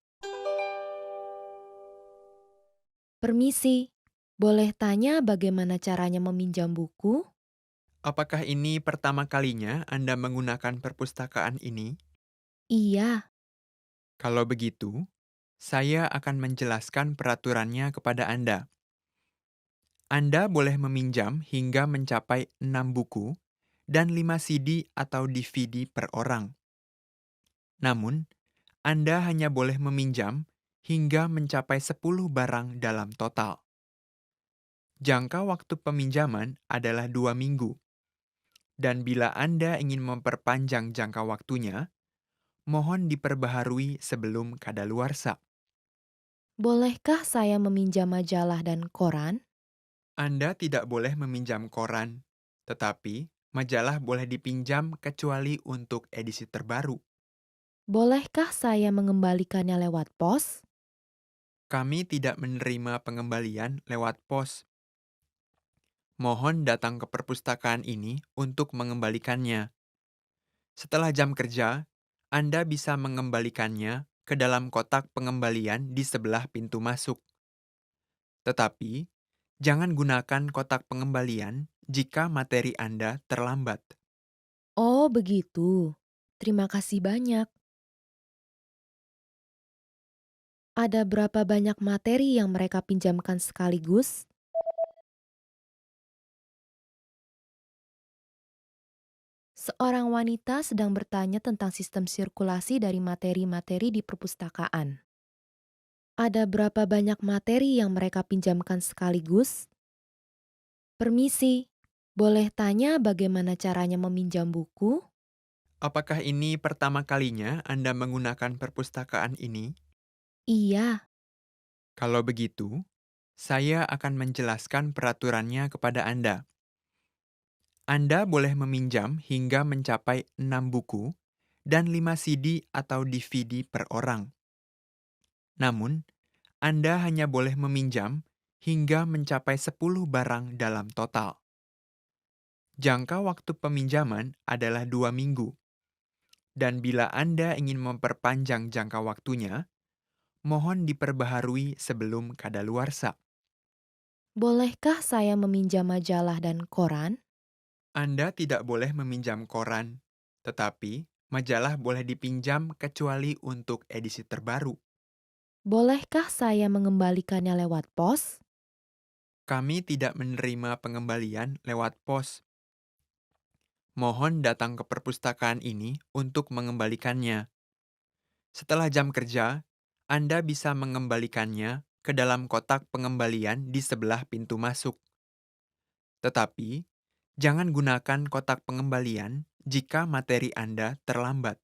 Permisi, boleh tanya bagaimana caranya meminjam buku? Apakah ini pertama kalinya Anda menggunakan perpustakaan ini? Iya, Kalau begitu, saya akan menjelaskan peraturannya kepada Anda. Anda boleh meminjam hingga mencapai 6 buku dan 5 CD atau DVD per orang. Namun, Anda hanya boleh meminjam hingga mencapai 10 barang dalam total. Jangka waktu peminjaman adalah 2 minggu. Dan bila Anda ingin memperpanjang jangka waktunya, mohon diperbaharui sebelum kadaluarsa. bolehkah saya meminjam majalah dan koran? Anda tidak boleh meminjam koran, tetapi majalah boleh dipinjam kecuali untuk edisi terbaru. Bolehkah saya mengembalikannya lewat pos? Kami tidak menerima pengembalian lewat pos. Mohon datang ke perpustakaan ini untuk mengembalikannya. Setelah jam kerja, Anda bisa mengembalikannya ke dalam kotak pengembalian di sebelah pintu masuk. Tetapi, jangan gunakan kotak pengembalian jika materi Anda terlambat. Oh, begitu. Terima kasih banyak. Ada berapa banyak materi yang mereka pinjamkan sekaligus? Seorang wanita sedang bertanya tentang sistem sirkulasi dari materi-materi di perpustakaan. Ada berapa banyak materi yang mereka pinjamkan sekaligus? Permisi, boleh tanya bagaimana caranya meminjam buku? Apakah ini pertama kalinya Anda menggunakan perpustakaan ini? Iya, Kalau begitu, saya akan menjelaskan peraturannya kepada Anda. Anda boleh meminjam hingga mencapai 6 buku dan 5 CD atau DVD per orang. Namun, Anda hanya boleh meminjam hingga mencapai 10 barang dalam total. Jangka waktu peminjaman adalah 2 minggu. Dan bila Anda ingin memperpanjang jangka waktunya, mohon diperbaharui sebelum kadaluarsa. bolehkah saya meminjam majalah dan koran? Anda tidak boleh meminjam koran, tetapi majalah boleh dipinjam kecuali untuk edisi terbaru. Bolehkah saya mengembalikannya lewat pos? Kami tidak menerima pengembalian lewat pos. Mohon datang ke perpustakaan ini untuk mengembalikannya. Setelah jam kerja, Anda bisa mengembalikannya ke dalam kotak pengembalian di sebelah pintu masuk. Tetapi, jangan gunakan kotak pengembalian jika materi Anda terlambat.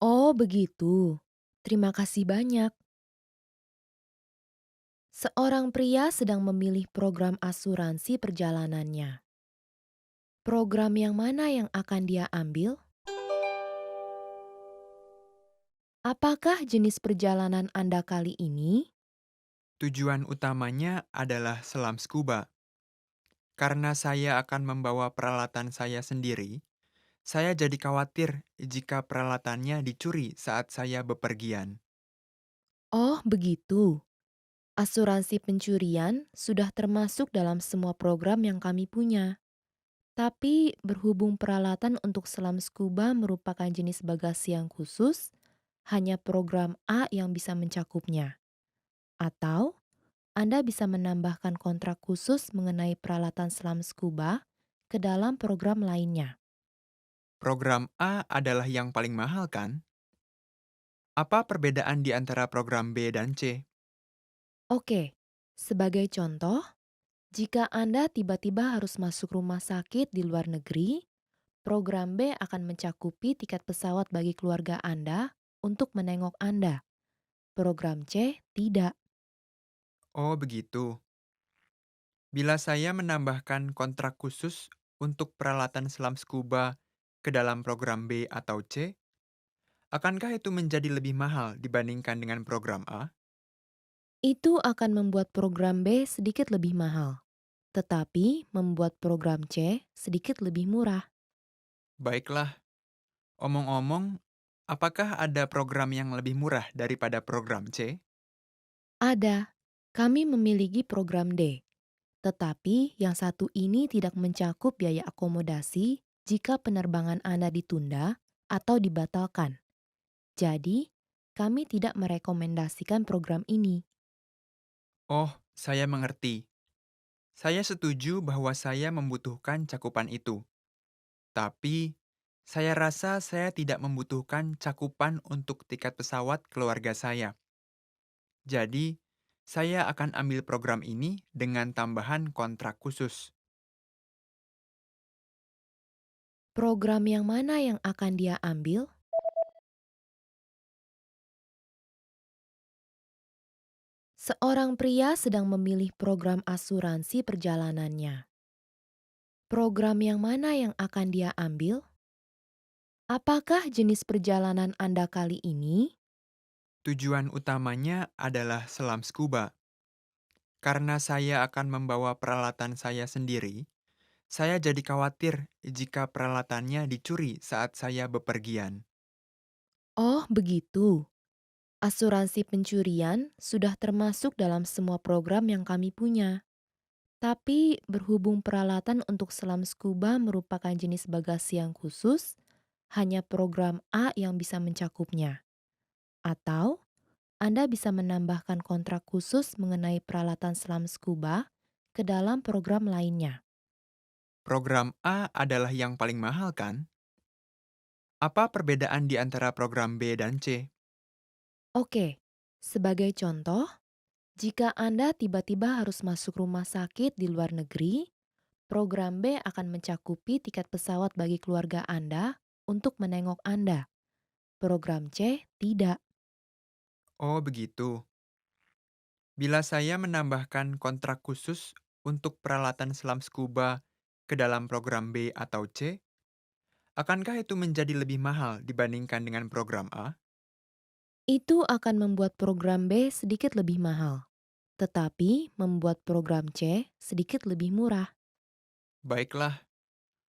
Oh, begitu. Terima kasih banyak. Seorang pria sedang memilih program asuransi perjalanannya. Program yang mana yang akan dia ambil? Apakah jenis perjalanan Anda kali ini? Tujuan utamanya adalah selam scuba. Karena saya akan membawa peralatan saya sendiri, saya jadi khawatir jika peralatannya dicuri saat saya bepergian. Oh, begitu. Asuransi pencurian sudah termasuk dalam semua program yang kami punya. Tapi berhubung peralatan untuk selam scuba merupakan jenis bagasi yang khusus, hanya program A yang bisa mencakupnya. Atau Anda bisa menambahkan kontrak khusus mengenai peralatan selam scuba ke dalam program lainnya. Program A adalah yang paling mahal, kan? Apa perbedaan di antara program B dan C? Oke, sebagai contoh, jika Anda tiba-tiba harus masuk rumah sakit di luar negeri, program B akan mencakupi tiket pesawat bagi keluarga Anda untuk menengok Anda. Program C tidak. Oh, begitu. Bila saya menambahkan kontrak khusus untuk peralatan selam scuba ke dalam program B atau C, akankah itu menjadi lebih mahal dibandingkan dengan program A? Itu akan membuat program B sedikit lebih mahal, tetapi membuat program C sedikit lebih murah. Baiklah, omong-omong, apakah ada program yang lebih murah daripada program C? Ada, kami memiliki program D, tetapi yang satu ini tidak mencakup biaya akomodasi jika penerbangan Anda ditunda atau dibatalkan. Jadi, kami tidak merekomendasikan program ini. Oh, saya mengerti. Saya setuju bahwa saya membutuhkan cakupan itu. Tapi, saya rasa saya tidak membutuhkan cakupan untuk tiket pesawat keluarga saya. Jadi, saya akan ambil program ini dengan tambahan kontrak khusus. Program yang mana yang akan dia ambil? Seorang pria sedang memilih program asuransi perjalanannya. Program yang mana yang akan dia ambil? Apakah jenis perjalanan Anda kali ini? Tujuan utamanya adalah selam scuba. Karena saya akan membawa peralatan saya sendiri, saya jadi khawatir jika peralatannya dicuri saat saya bepergian. Oh, begitu. Asuransi pencurian sudah termasuk dalam semua program yang kami punya. Tapi berhubung peralatan untuk selam scuba merupakan jenis bagasi yang khusus, hanya program A yang bisa mencakupnya. Atau Anda bisa menambahkan kontrak khusus mengenai peralatan selam scuba ke dalam program lainnya. Program A adalah yang paling mahal, kan? Apa perbedaan di antara program B dan C? Oke, sebagai contoh, jika Anda tiba-tiba harus masuk rumah sakit di luar negeri, program B akan mencakupi tiket pesawat bagi keluarga Anda untuk menengok Anda. Program C tidak. Oh, begitu. Bila saya menambahkan kontrak khusus untuk peralatan selam scuba ke dalam program B atau C, akankah itu menjadi lebih mahal dibandingkan dengan program A? Itu akan membuat program B sedikit lebih mahal, tetapi membuat program C sedikit lebih murah. Baiklah,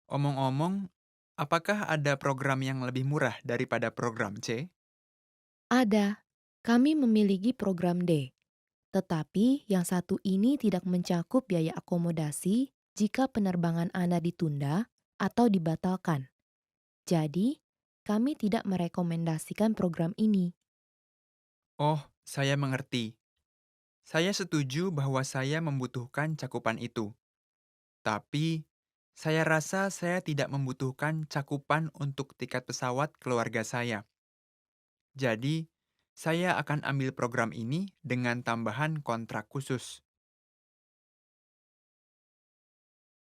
omong-omong, apakah ada program yang lebih murah daripada program C? Ada, kami memiliki program D, tetapi yang satu ini tidak mencakup biaya akomodasi jika penerbangan Anda ditunda atau dibatalkan. Jadi, kami tidak merekomendasikan program ini. Oh, saya mengerti. Saya setuju bahwa saya membutuhkan cakupan itu. Tapi, saya rasa saya tidak membutuhkan cakupan untuk tiket pesawat keluarga saya. Jadi, saya akan ambil program ini dengan tambahan kontrak khusus.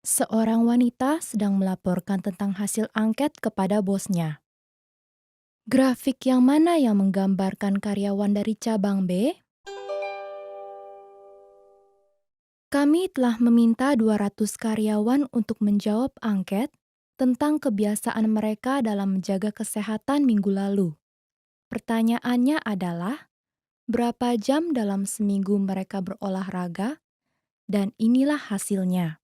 Seorang wanita sedang melaporkan tentang hasil angket kepada bosnya. Grafik yang mana yang menggambarkan karyawan dari cabang B? Kami telah meminta 200 karyawan untuk menjawab angket tentang kebiasaan mereka dalam menjaga kesehatan minggu lalu. Pertanyaannya adalah, berapa jam dalam seminggu mereka berolahraga? Dan inilah hasilnya.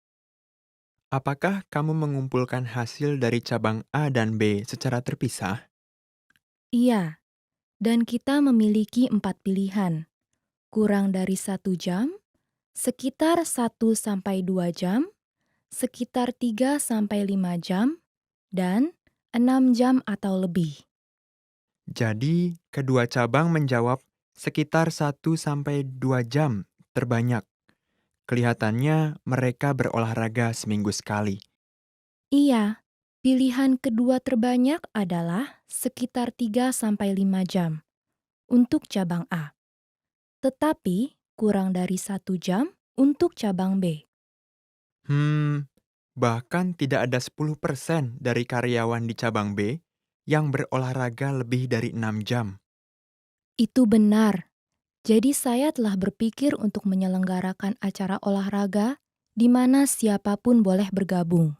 Apakah kamu mengumpulkan hasil dari cabang A dan B secara terpisah? Iya, dan kita memiliki 4 pilihan. Kurang dari 1 jam, sekitar 1 sampai 2 jam, sekitar 3 sampai 5 jam, dan 6 jam atau lebih. Jadi, kedua cabang menjawab sekitar 1 sampai 2 jam terbanyak. Kelihatannya mereka berolahraga seminggu sekali. Iya, pilihan kedua terbanyak adalah sekitar 3 sampai 5 jam untuk cabang A, tetapi kurang dari 1 jam untuk cabang B. Bahkan tidak ada 10% dari karyawan di cabang B yang berolahraga lebih dari 6 jam. Itu benar. Jadi saya telah berpikir untuk menyelenggarakan acara olahraga di mana siapapun boleh bergabung.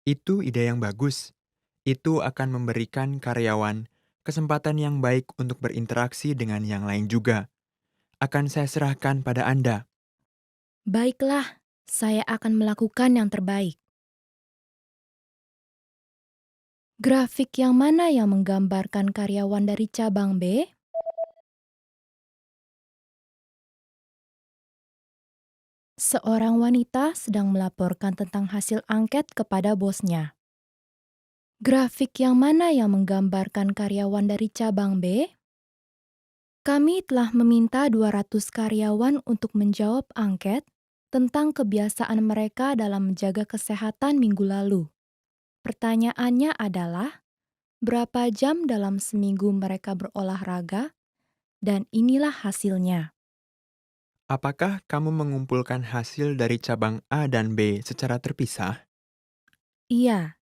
Itu ide yang bagus. Itu akan memberikan karyawan kesempatan yang baik untuk berinteraksi dengan yang lain juga. Akan saya serahkan pada Anda. Baiklah, saya akan melakukan yang terbaik. Grafik yang mana yang menggambarkan karyawan dari cabang B? Seorang wanita sedang melaporkan tentang hasil angket kepada bosnya. Grafik yang mana yang menggambarkan karyawan dari cabang B? Kami telah meminta 200 karyawan untuk menjawab angket tentang kebiasaan mereka dalam menjaga kesehatan minggu lalu. Pertanyaannya adalah, berapa jam dalam seminggu mereka berolahraga? Dan inilah hasilnya. Apakah kamu mengumpulkan hasil dari cabang A dan B secara terpisah? Iya,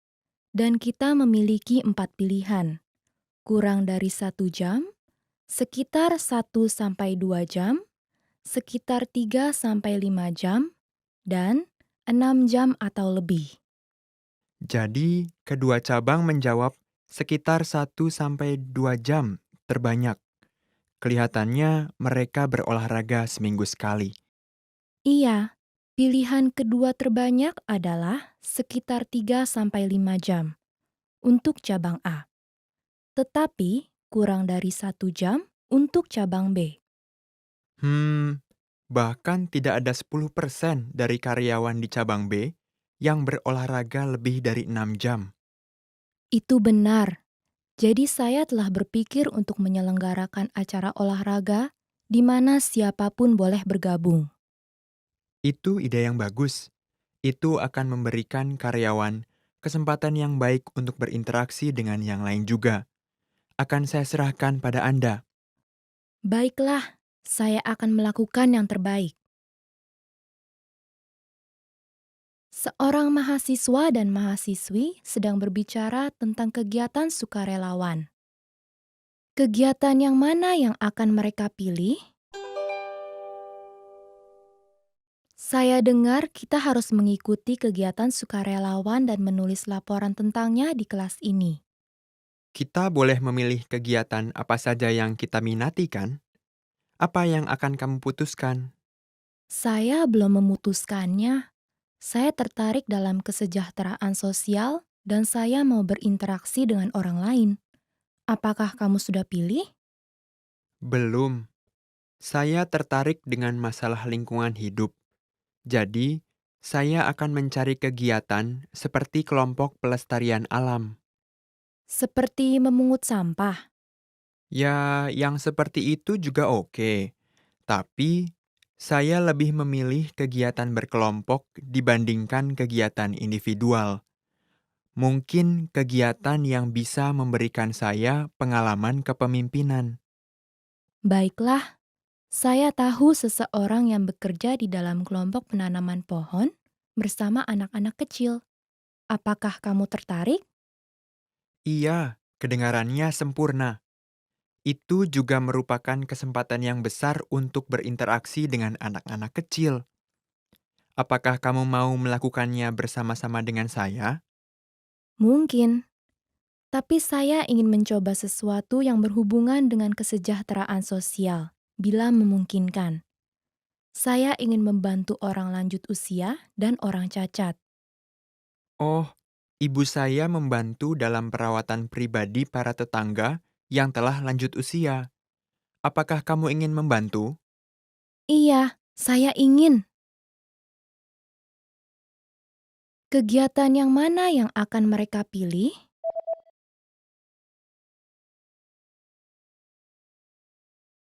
dan kita memiliki 4 pilihan. Kurang dari 1 jam, sekitar 1 sampai 2 jam, sekitar 3 sampai 5 jam, dan 6 jam atau lebih. Jadi, kedua cabang menjawab sekitar 1 sampai 2 jam terbanyak. Kelihatannya mereka berolahraga seminggu sekali. Iya, pilihan kedua terbanyak adalah sekitar 3 sampai 5 jam untuk cabang A, tetapi kurang dari 1 jam untuk cabang B. Bahkan tidak ada 10% dari karyawan di cabang B yang berolahraga lebih dari 6 jam. Itu benar. Jadi saya telah berpikir untuk menyelenggarakan acara olahraga di mana siapapun boleh bergabung. Itu ide yang bagus. Itu akan memberikan karyawan kesempatan yang baik untuk berinteraksi dengan yang lain juga. Akan saya serahkan pada Anda. Baiklah, saya akan melakukan yang terbaik. Seorang mahasiswa dan mahasiswi sedang berbicara tentang kegiatan sukarelawan. Kegiatan yang mana yang akan mereka pilih? Saya dengar kita harus mengikuti kegiatan sukarelawan dan menulis laporan tentangnya di kelas ini. Kita boleh memilih kegiatan apa saja yang kita minati kan? Apa yang akan kamu putuskan? Saya belum memutuskannya. Saya tertarik dalam kesejahteraan sosial dan saya mau berinteraksi dengan orang lain. Apakah kamu sudah pilih? Belum. Saya tertarik dengan masalah lingkungan hidup. Jadi, saya akan mencari kegiatan seperti kelompok pelestarian alam. Seperti memungut sampah. Ya, yang seperti itu juga oke. Tapi, saya lebih memilih kegiatan berkelompok dibandingkan kegiatan individual. Mungkin kegiatan yang bisa memberikan saya pengalaman kepemimpinan. Baiklah, saya tahu seseorang yang bekerja di dalam kelompok penanaman pohon bersama anak-anak kecil. Apakah kamu tertarik? Iya, kedengarannya sempurna. Itu juga merupakan kesempatan yang besar untuk berinteraksi dengan anak-anak kecil. Apakah kamu mau melakukannya bersama-sama dengan saya? Mungkin, tapi saya ingin mencoba sesuatu yang berhubungan dengan kesejahteraan sosial, bila memungkinkan. Saya ingin membantu orang lanjut usia dan orang cacat. Oh, ibu saya membantu dalam perawatan pribadi para tetangga yang telah lanjut usia. Apakah kamu ingin membantu? Iya, saya ingin. Kegiatan yang mana yang akan mereka pilih?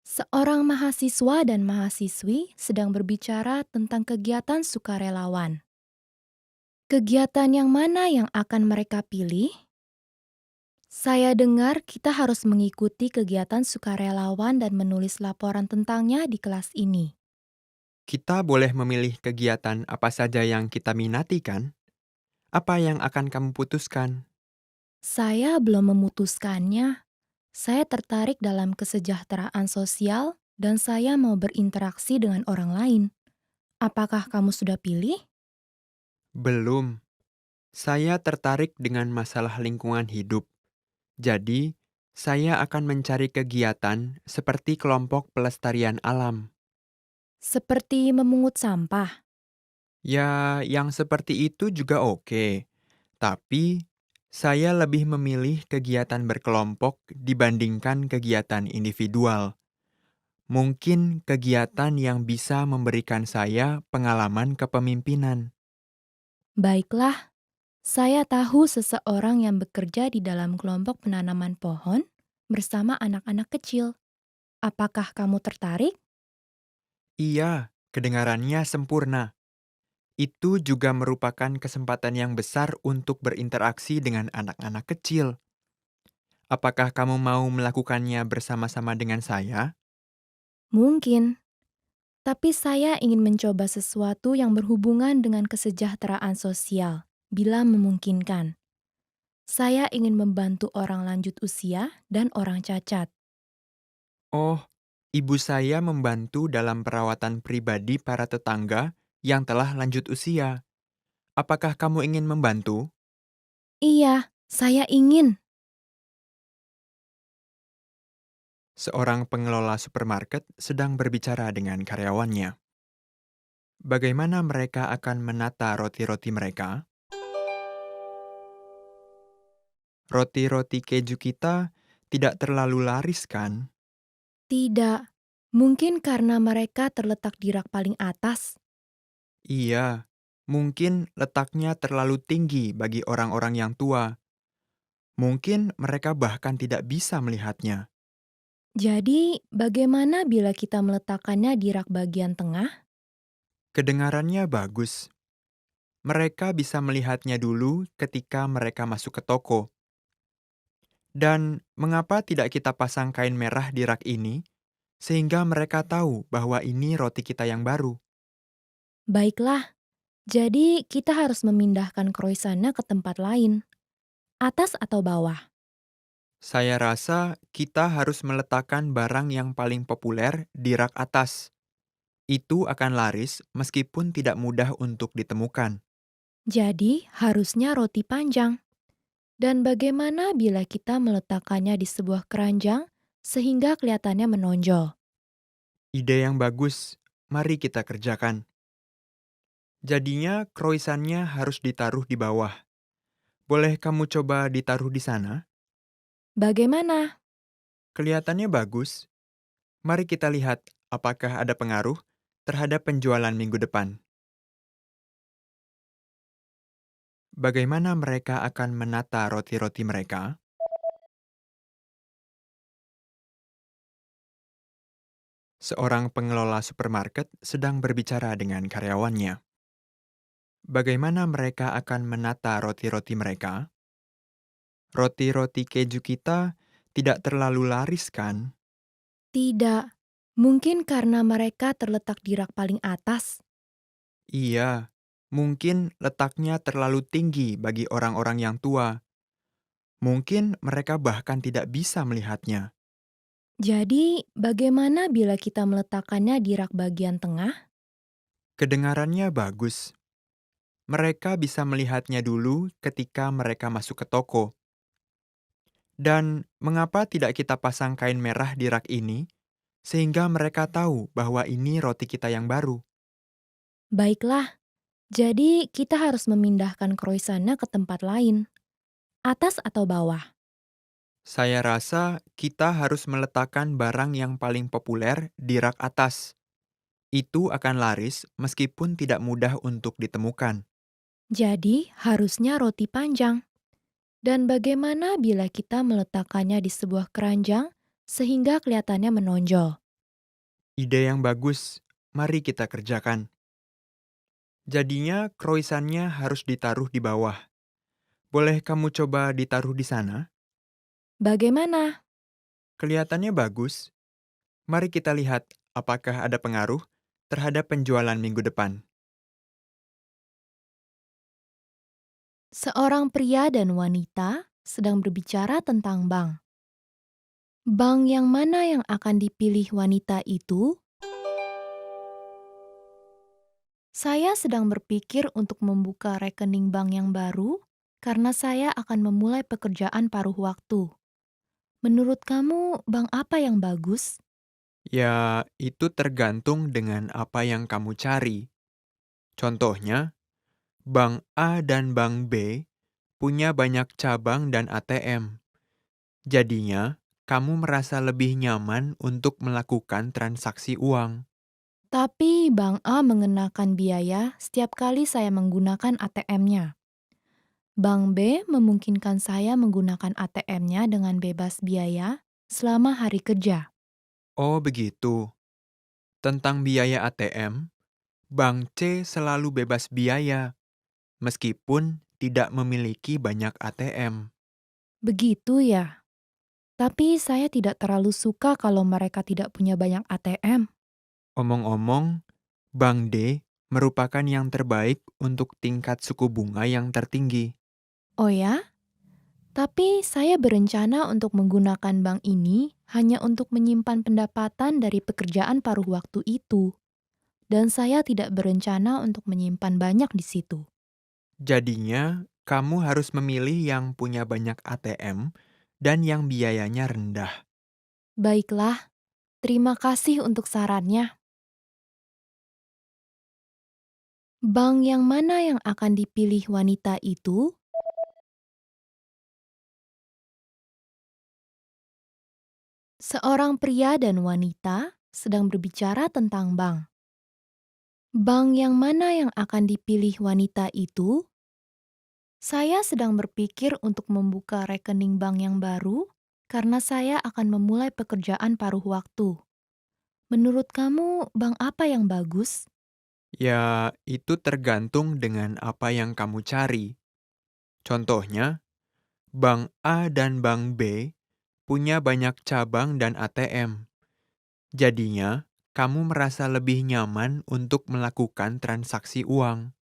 Seorang mahasiswa dan mahasiswi sedang berbicara tentang kegiatan sukarelawan. Kegiatan yang mana yang akan mereka pilih? Saya dengar kita harus mengikuti kegiatan sukarelawan dan menulis laporan tentangnya di kelas ini. Kita boleh memilih kegiatan apa saja yang kita minati kan? Apa yang akan kamu putuskan? Saya belum memutuskannya. Saya tertarik dalam kesejahteraan sosial dan saya mau berinteraksi dengan orang lain. Apakah kamu sudah pilih? Belum. Saya tertarik dengan masalah lingkungan hidup. Jadi, saya akan mencari kegiatan seperti kelompok pelestarian alam. Seperti memungut sampah. Ya, yang seperti itu juga oke. Tapi, saya lebih memilih kegiatan berkelompok dibandingkan kegiatan individual. Mungkin kegiatan yang bisa memberikan saya pengalaman kepemimpinan. Baiklah, saya tahu seseorang yang bekerja di dalam kelompok penanaman pohon bersama anak-anak kecil. Apakah kamu tertarik? Iya, kedengarannya sempurna. Itu juga merupakan kesempatan yang besar untuk berinteraksi dengan anak-anak kecil. Apakah kamu mau melakukannya bersama-sama dengan saya? Mungkin, tapi saya ingin mencoba sesuatu yang berhubungan dengan kesejahteraan sosial, bila memungkinkan. Saya ingin membantu orang lanjut usia dan orang cacat. Oh, ibu saya membantu dalam perawatan pribadi para tetangga yang telah lanjut usia. Apakah kamu ingin membantu? Iya, saya ingin. Seorang pengelola supermarket sedang berbicara dengan karyawannya. Bagaimana mereka akan menata roti-roti mereka? Roti-roti keju kita tidak terlalu laris, kan? Tidak, mungkin karena mereka terletak di rak paling atas. Iya, mungkin letaknya terlalu tinggi bagi orang-orang yang tua. Mungkin mereka bahkan tidak bisa melihatnya. Jadi, bagaimana bila kita meletakkannya di rak bagian tengah? Kedengarannya bagus. Mereka bisa melihatnya dulu ketika mereka masuk ke toko. Dan mengapa tidak kita pasang kain merah di rak ini, sehingga mereka tahu bahwa ini roti kita yang baru? Baiklah, Jadi kita harus memindahkan kroisannya ke tempat lain, atas atau bawah. Saya rasa kita harus meletakkan barang yang paling populer di rak atas. Itu akan laris meskipun tidak mudah untuk ditemukan. Jadi harusnya roti panjang. Dan bagaimana bila kita meletakkannya di sebuah keranjang sehingga kelihatannya menonjol? Ide yang bagus, mari kita kerjakan. Jadinya kroisannya harus ditaruh di bawah. Boleh kamu coba ditaruh di sana? Bagaimana? Kelihatannya bagus. Mari kita lihat apakah ada pengaruh terhadap penjualan minggu depan. Bagaimana mereka akan menata roti-roti mereka? Seorang pengelola supermarket sedang berbicara dengan karyawannya. Bagaimana mereka akan menata roti-roti mereka? Roti-roti keju kita tidak terlalu laris, kan? Tidak. Mungkin karena mereka terletak di rak paling atas. Iya, mungkin letaknya terlalu tinggi bagi orang-orang yang tua. Mungkin mereka bahkan tidak bisa melihatnya. Jadi, bagaimana bila kita meletakkannya di rak bagian tengah? Kedengarannya bagus. Mereka bisa melihatnya dulu ketika mereka masuk ke toko. Dan mengapa tidak kita pasang kain merah di rak ini, sehingga mereka tahu bahwa ini roti kita yang baru? Baiklah, jadi kita harus memindahkan kroisannya ke tempat lain, atas atau bawah. Saya rasa kita harus meletakkan barang yang paling populer di rak atas. Itu akan laris meskipun tidak mudah untuk ditemukan. Jadi, harusnya roti panjang. Dan bagaimana bila kita meletakkannya di sebuah keranjang sehingga kelihatannya menonjol? Ide yang bagus, mari kita kerjakan. Jadinya kroisannya harus ditaruh di bawah. Boleh kamu coba ditaruh di sana? Bagaimana? Kelihatannya bagus. Mari kita lihat apakah ada pengaruh terhadap penjualan minggu depan. Seorang pria dan wanita sedang berbicara tentang bank. Bank yang mana yang akan dipilih wanita itu? Saya sedang berpikir untuk membuka rekening bank yang baru karena saya akan memulai pekerjaan paruh waktu. Menurut kamu, bank apa yang bagus? Ya, itu tergantung dengan apa yang kamu cari. Contohnya, Bank A dan Bank B punya banyak cabang dan ATM. Jadinya, kamu merasa lebih nyaman untuk melakukan transaksi uang. Tapi Bank A mengenakan biaya setiap kali saya menggunakan ATM-nya. Bank B memungkinkan saya menggunakan ATM-nya dengan bebas biaya selama hari kerja. Oh, begitu. Tentang biaya ATM, Bank C selalu bebas biaya, meskipun tidak memiliki banyak ATM. Begitu ya. Tapi saya tidak terlalu suka kalau mereka tidak punya banyak ATM. Omong-omong, Bank D merupakan yang terbaik untuk tingkat suku bunga yang tertinggi. Oh ya? Tapi saya berencana untuk menggunakan bank ini hanya untuk menyimpan pendapatan dari pekerjaan paruh waktu itu. Dan saya tidak berencana untuk menyimpan banyak di situ. Jadinya, kamu harus memilih yang punya banyak ATM dan yang biayanya rendah. Baiklah, terima kasih untuk sarannya. Bank yang mana yang akan dipilih wanita itu? Seorang pria dan wanita sedang berbicara tentang bank. Bank yang mana yang akan dipilih wanita itu? Saya sedang berpikir untuk membuka rekening bank yang baru karena saya akan memulai pekerjaan paruh waktu. Menurut kamu, bank apa yang bagus? Ya, itu tergantung dengan apa yang kamu cari. Contohnya, Bank A dan Bank B punya banyak cabang dan ATM. Jadinya, kamu merasa lebih nyaman untuk melakukan transaksi uang.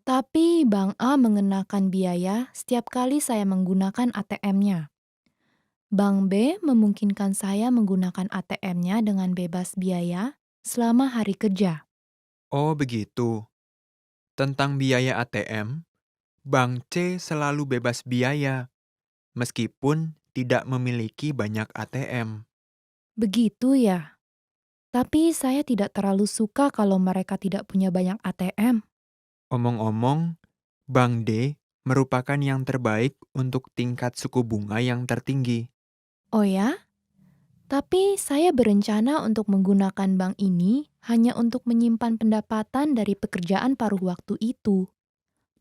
Tapi Bank A mengenakan biaya setiap kali saya menggunakan ATM-nya. Bank B memungkinkan saya menggunakan ATM-nya dengan bebas biaya selama hari kerja. Oh, begitu. Tentang biaya ATM, Bank C selalu bebas biaya, meskipun tidak memiliki banyak ATM. Begitu ya. Tapi saya tidak terlalu suka kalau mereka tidak punya banyak ATM. Omong-omong, Bank D merupakan yang terbaik untuk tingkat suku bunga yang tertinggi. Oh ya? Tapi saya berencana untuk menggunakan bank ini hanya untuk menyimpan pendapatan dari pekerjaan paruh waktu itu.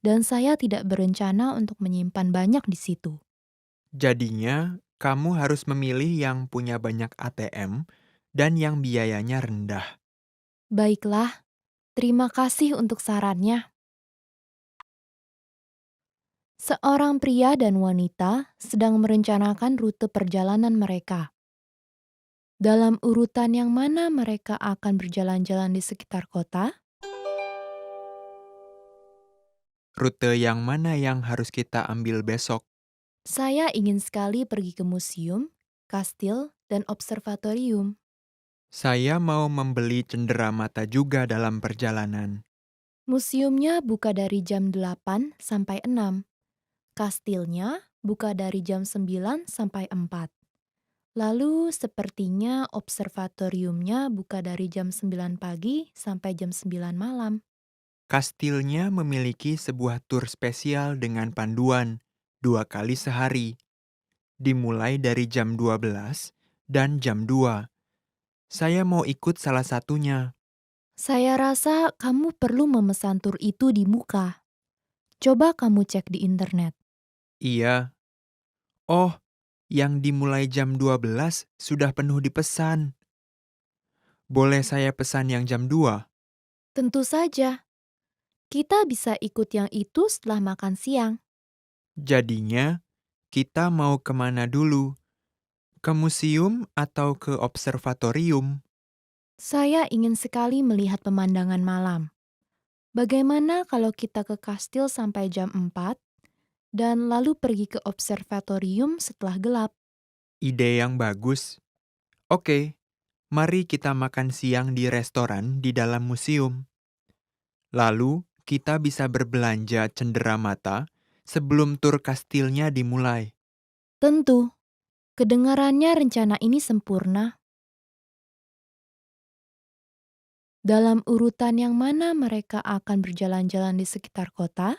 Dan saya tidak berencana untuk menyimpan banyak di situ. Jadinya, kamu harus memilih yang punya banyak ATM dan yang biayanya rendah. Baiklah, terima kasih untuk sarannya. Seorang pria dan wanita sedang merencanakan rute perjalanan mereka. Dalam urutan yang mana mereka akan berjalan-jalan di sekitar kota? Rute yang mana yang harus kita ambil besok? Saya ingin sekali pergi ke museum, kastil, dan observatorium. Saya mau membeli cenderamata juga dalam perjalanan. Museumnya buka dari jam 8 sampai 6. Kastilnya buka dari jam 9 sampai 4. Lalu sepertinya observatoriumnya buka dari jam 9 pagi sampai jam 9 malam. Kastilnya memiliki sebuah tur spesial dengan panduan 2 kali sehari, dimulai dari jam 12 dan jam 2. Saya mau ikut salah satunya. Saya rasa kamu perlu memesan tur itu di muka. Coba kamu cek di internet. Iya. Oh, yang dimulai jam 12 sudah penuh dipesan. Boleh saya pesan yang jam 2? Tentu saja, kita bisa ikut yang itu setelah makan siang. Jadinya, kita mau kemana dulu? Ke museum atau ke observatorium? Saya ingin sekali melihat pemandangan malam. Bagaimana kalau kita ke kastil sampai jam 4 dan lalu pergi ke observatorium setelah gelap? Ide yang bagus. Oke, mari kita makan siang di restoran di dalam museum. Lalu, kita bisa berbelanja cenderamata sebelum tur kastilnya dimulai. Tentu, kedengarannya rencana ini sempurna. Dalam urutan yang mana mereka akan berjalan-jalan di sekitar kota?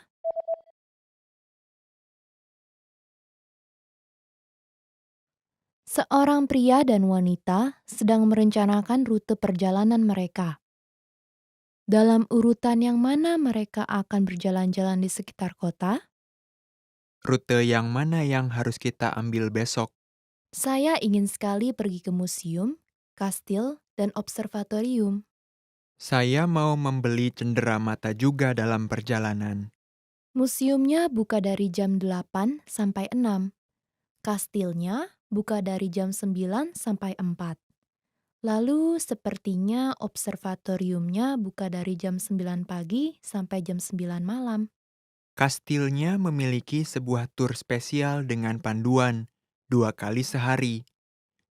Seorang pria dan wanita sedang merencanakan rute perjalanan mereka. Dalam urutan yang mana mereka akan berjalan-jalan di sekitar kota? Rute yang mana yang harus kita ambil besok? Saya ingin sekali pergi ke museum, kastil, dan observatorium. Saya mau membeli cenderamata juga dalam perjalanan. Museumnya buka dari jam 8 sampai 6. Kastilnya buka dari jam 9 sampai 4. Lalu sepertinya observatoriumnya buka dari jam 9 pagi sampai jam 9 malam. Kastilnya memiliki sebuah tur spesial dengan panduan 2 kali sehari,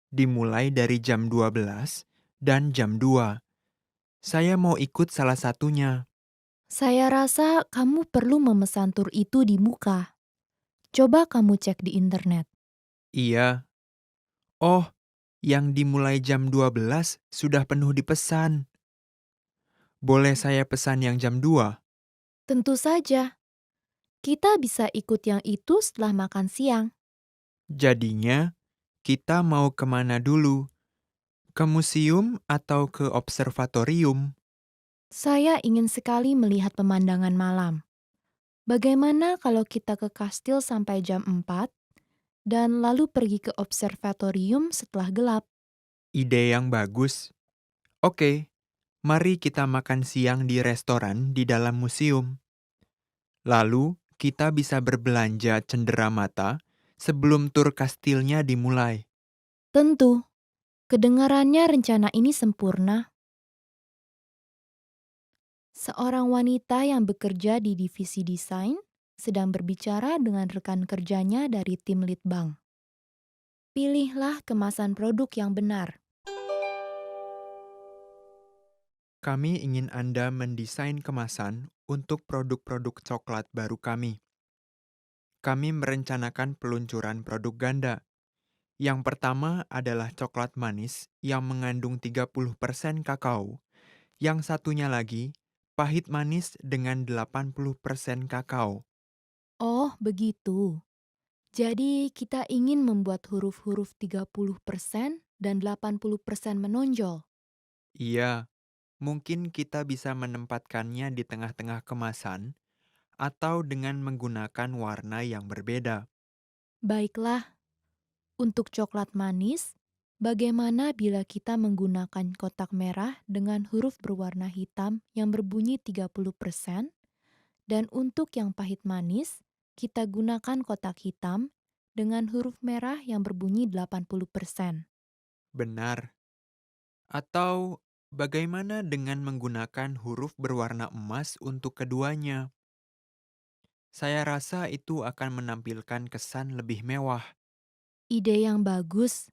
dimulai dari jam 12 dan jam 2. Saya mau ikut salah satunya. Saya rasa kamu perlu memesan tur itu di muka. Coba kamu cek di internet. Iya. Oh, yang dimulai jam 12 sudah penuh dipesan. Boleh saya pesan yang jam 2? Tentu saja, kita bisa ikut yang itu setelah makan siang. Jadinya, kita mau kemana dulu? Ke museum atau ke observatorium? Saya ingin sekali melihat pemandangan malam. Bagaimana kalau kita ke kastil sampai jam 4 dan lalu pergi ke observatorium setelah gelap? Ide yang bagus. Oke, mari kita makan siang di restoran di dalam museum. Lalu, kita bisa berbelanja cenderamata sebelum tur kastilnya dimulai. Tentu, kedengarannya rencana ini sempurna. Seorang wanita yang bekerja di divisi desain sedang berbicara dengan rekan kerjanya dari tim Litbang. Pilihlah kemasan produk yang benar. Kami ingin Anda mendesain kemasan untuk produk-produk coklat baru kami. Kami merencanakan peluncuran produk ganda. Yang pertama adalah coklat manis yang mengandung 30% kakao. Yang satunya lagi, pahit manis dengan 80% kakao. Oh, begitu. Jadi kita ingin membuat huruf-huruf 30% dan 80% menonjol. Iya, mungkin kita bisa menempatkannya di tengah-tengah kemasan atau dengan menggunakan warna yang berbeda. Baiklah, untuk coklat manis, bagaimana bila kita menggunakan kotak merah dengan huruf berwarna hitam yang berbunyi 30%, dan untuk yang pahit manis, kita gunakan kotak hitam dengan huruf merah yang berbunyi 80%. Benar. Atau bagaimana dengan menggunakan huruf berwarna emas untuk keduanya? Saya rasa itu akan menampilkan kesan lebih mewah. Ide yang bagus.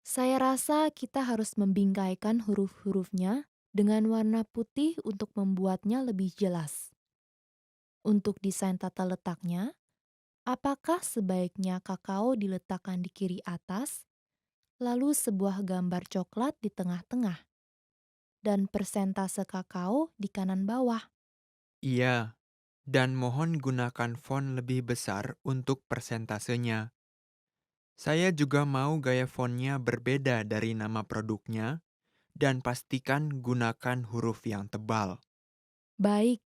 Saya rasa kita harus membingkaikan huruf-hurufnya dengan warna putih untuk membuatnya lebih jelas. Untuk desain tata letaknya, apakah sebaiknya kakao diletakkan di kiri atas, lalu sebuah gambar coklat di tengah-tengah, dan persentase kakao di kanan bawah? Iya, dan mohon gunakan font lebih besar untuk persentasenya. Saya juga mau gaya fontnya berbeda dari nama produknya, dan pastikan gunakan huruf yang tebal. Baik,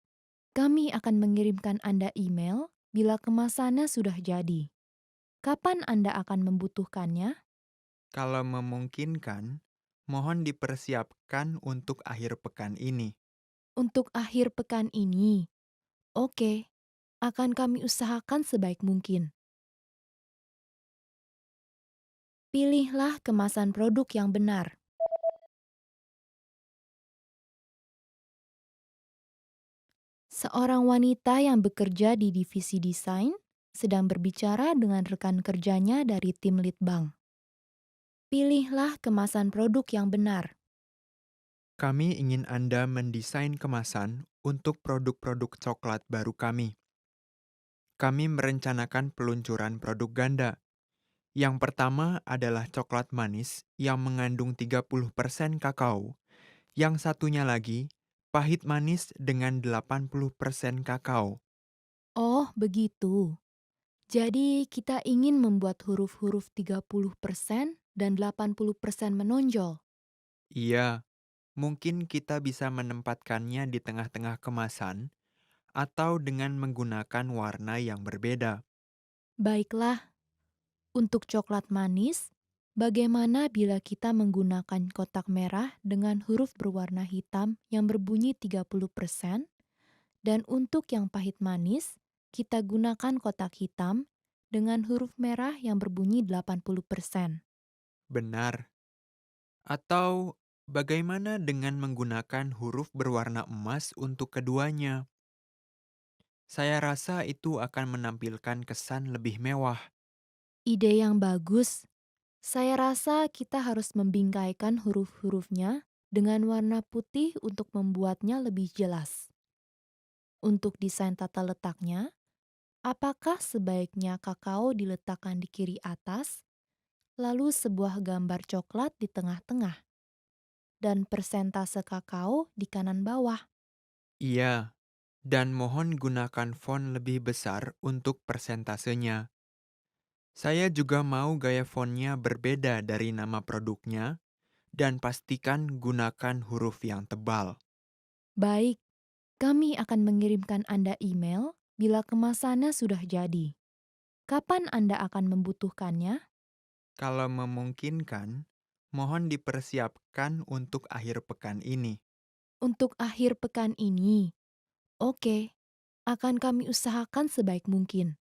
kami akan mengirimkan Anda email bila kemasannya sudah jadi. Kapan Anda akan membutuhkannya? Kalau memungkinkan, mohon dipersiapkan untuk akhir pekan ini. Untuk akhir pekan ini. Oke, akan kami usahakan sebaik mungkin. Pilihlah kemasan produk yang benar. Seorang wanita yang bekerja di divisi desain sedang berbicara dengan rekan kerjanya dari tim Litbang. Pilihlah kemasan produk yang benar. Kami ingin Anda mendesain kemasan untuk produk-produk coklat baru kami. Kami merencanakan peluncuran produk ganda. Yang pertama adalah coklat manis yang mengandung 30% kakao. Yang satunya lagi, pahit manis dengan 80% kakao. Oh, begitu. Jadi kita ingin membuat huruf-huruf 30% dan 80% menonjol. Iya, mungkin kita bisa menempatkannya di tengah-tengah kemasan atau dengan menggunakan warna yang berbeda. Baiklah, untuk coklat manis, bagaimana bila kita menggunakan kotak merah dengan huruf berwarna hitam yang berbunyi 30%, dan untuk yang pahit manis, kita gunakan kotak hitam dengan huruf merah yang berbunyi 80%. Benar. Atau bagaimana dengan menggunakan huruf berwarna emas untuk keduanya? Saya rasa itu akan menampilkan kesan lebih mewah. Ide yang bagus. Saya rasa kita harus membingkaikan huruf-hurufnya dengan warna putih untuk membuatnya lebih jelas. Untuk desain tata letaknya, apakah sebaiknya kakao diletakkan di kiri atas, lalu sebuah gambar coklat di tengah-tengah, dan persentase kakao di kanan bawah? Iya, dan mohon gunakan font lebih besar untuk persentasenya. Saya juga mau gaya fontnya berbeda dari nama produknya, dan pastikan gunakan huruf yang tebal. Baik, kami akan mengirimkan Anda email bila kemasannya sudah jadi. Kapan Anda akan membutuhkannya? Kalau memungkinkan, mohon dipersiapkan untuk akhir pekan ini. Untuk akhir pekan ini. Oke, akan kami usahakan sebaik mungkin.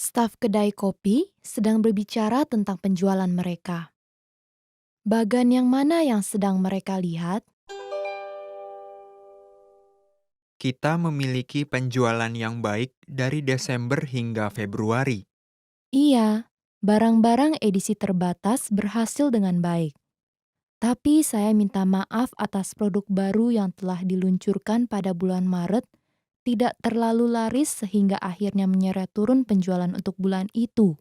Staf kedai kopi sedang berbicara tentang penjualan mereka. Bagan yang mana yang sedang mereka lihat? Kita memiliki penjualan yang baik dari Desember hingga Februari. Iya, barang-barang edisi terbatas berhasil dengan baik. Tapi saya minta maaf atas produk baru yang telah diluncurkan pada bulan Maret tidak terlalu laris sehingga akhirnya menyeret turun penjualan untuk bulan itu.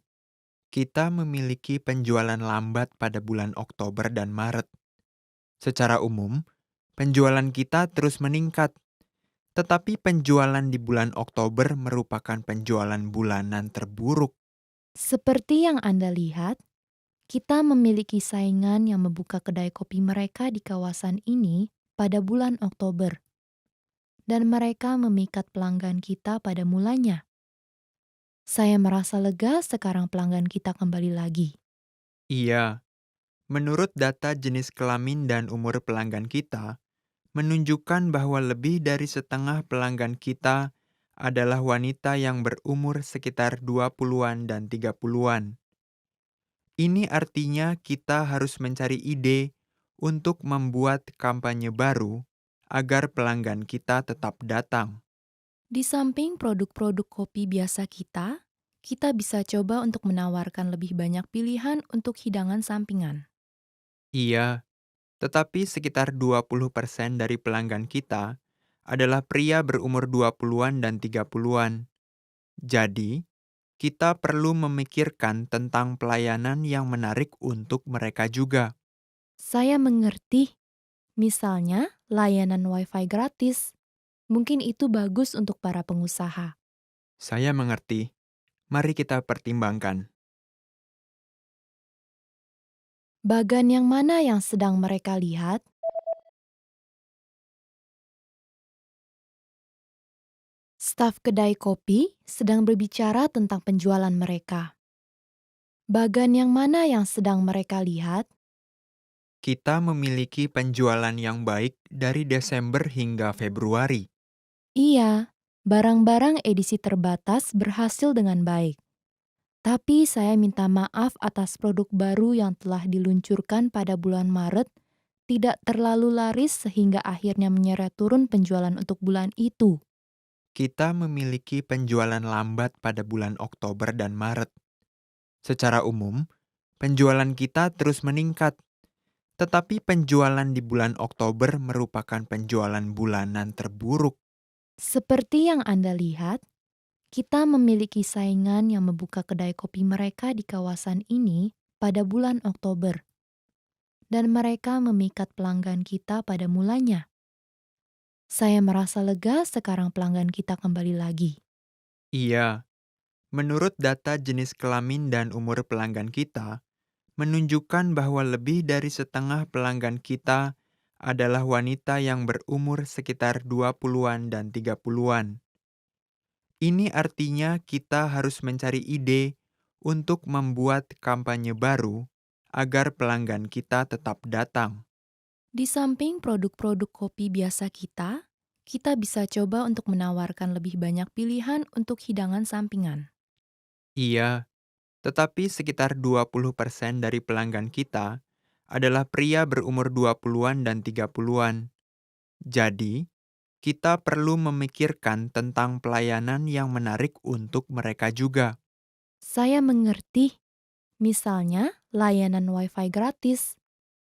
Kita memiliki penjualan lambat pada bulan Oktober dan Maret. Secara umum, penjualan kita terus meningkat, tetapi penjualan di bulan Oktober merupakan penjualan bulanan terburuk. Seperti yang Anda lihat, kita memiliki saingan yang membuka kedai kopi mereka di kawasan ini pada bulan Oktober, dan mereka memikat pelanggan kita pada mulanya. Saya merasa lega sekarang pelanggan kita kembali lagi. Iya, menurut data jenis kelamin dan umur pelanggan kita, menunjukkan bahwa lebih dari setengah pelanggan kita adalah wanita yang berumur sekitar 20-an dan 30-an. Ini artinya kita harus mencari ide untuk membuat kampanye baru agar pelanggan kita tetap datang. Di samping produk-produk kopi biasa kita bisa coba untuk menawarkan lebih banyak pilihan untuk hidangan sampingan. Iya, tetapi sekitar 20% dari pelanggan kita adalah pria berumur 20-an dan 30-an. Jadi, kita perlu memikirkan tentang pelayanan yang menarik untuk mereka juga. Saya mengerti, misalnya layanan Wi-Fi gratis. Mungkin itu bagus untuk para pengusaha. Saya mengerti. Mari kita pertimbangkan. Bagan yang mana yang sedang mereka lihat? Staf kedai kopi sedang berbicara tentang penjualan mereka. Bagan yang mana yang sedang mereka lihat? Kita memiliki penjualan yang baik dari Desember hingga Februari. Iya, barang-barang edisi terbatas berhasil dengan baik. Tapi saya minta maaf atas produk baru yang telah diluncurkan pada bulan Maret tidak terlalu laris sehingga akhirnya menyeret turun penjualan untuk bulan itu. Kita memiliki penjualan lambat pada bulan Oktober dan Maret. Secara umum, penjualan kita terus meningkat, tetapi penjualan di bulan Oktober merupakan penjualan bulanan terburuk. Seperti yang Anda lihat, kita memiliki saingan yang membuka kedai kopi mereka di kawasan ini pada bulan Oktober. Dan mereka memikat pelanggan kita pada mulanya. Saya merasa lega sekarang pelanggan kita kembali lagi. Iya, menurut data jenis kelamin dan umur pelanggan kita, menunjukkan bahwa lebih dari setengah pelanggan kita adalah wanita yang berumur sekitar 20-an dan 30-an. Ini artinya kita harus mencari ide untuk membuat kampanye baru agar pelanggan kita tetap datang. Di samping produk-produk kopi biasa kita bisa coba untuk menawarkan lebih banyak pilihan untuk hidangan sampingan. Iya, tetapi sekitar 20% dari pelanggan kita adalah pria berumur 20-an dan 30-an. Jadi, kita perlu memikirkan tentang pelayanan yang menarik untuk mereka juga. Saya mengerti, misalnya layanan Wi-Fi gratis.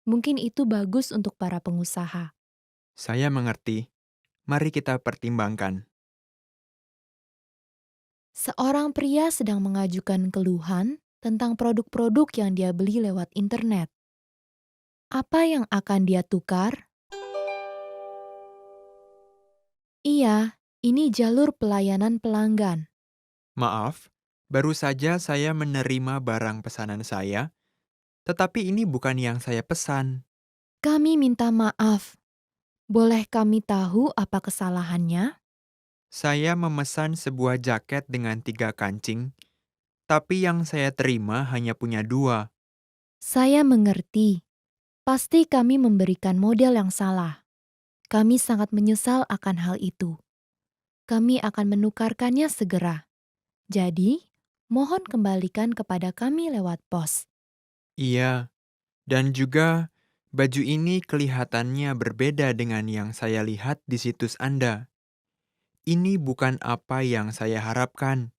Mungkin itu bagus untuk para pengusaha. Saya mengerti. Mari kita pertimbangkan. Seorang pria sedang mengajukan keluhan tentang produk-produk yang dia beli lewat internet. Apa yang akan dia tukar? Iya, ini jalur pelayanan pelanggan. Maaf, baru saja saya menerima barang pesanan saya, tetapi ini bukan yang saya pesan. Kami minta maaf. Boleh kami tahu apa kesalahannya? Saya memesan sebuah jaket dengan 3 kancing, tapi yang saya terima hanya punya 2. Saya mengerti. Pasti kami memberikan model yang salah. Kami sangat menyesal akan hal itu. Kami akan menukarkannya segera. Jadi, mohon kembalikan kepada kami lewat pos. Iya, dan juga baju ini kelihatannya berbeda dengan yang saya lihat di situs Anda. Ini bukan apa yang saya harapkan.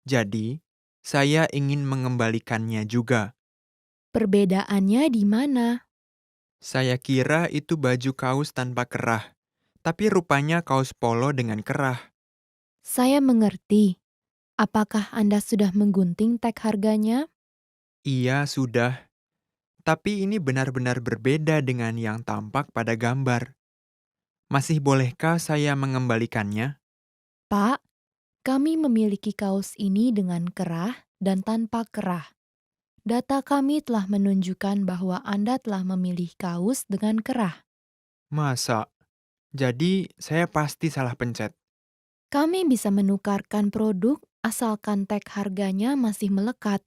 Jadi, saya ingin mengembalikannya juga. Perbedaannya di mana? Saya kira itu baju kaos tanpa kerah, tapi rupanya kaos polo dengan kerah. Saya mengerti. Apakah Anda sudah menggunting tag harganya? Iya, sudah. Tapi ini benar-benar berbeda dengan yang tampak pada gambar. Masih bolehkah saya mengembalikannya? Pak, kami memiliki kaos ini dengan kerah dan tanpa kerah. Data kami telah menunjukkan bahwa Anda telah memilih kaos dengan kerah. Masa? Jadi, saya pasti salah pencet. Kami bisa menukarkan produk asalkan tag harganya masih melekat.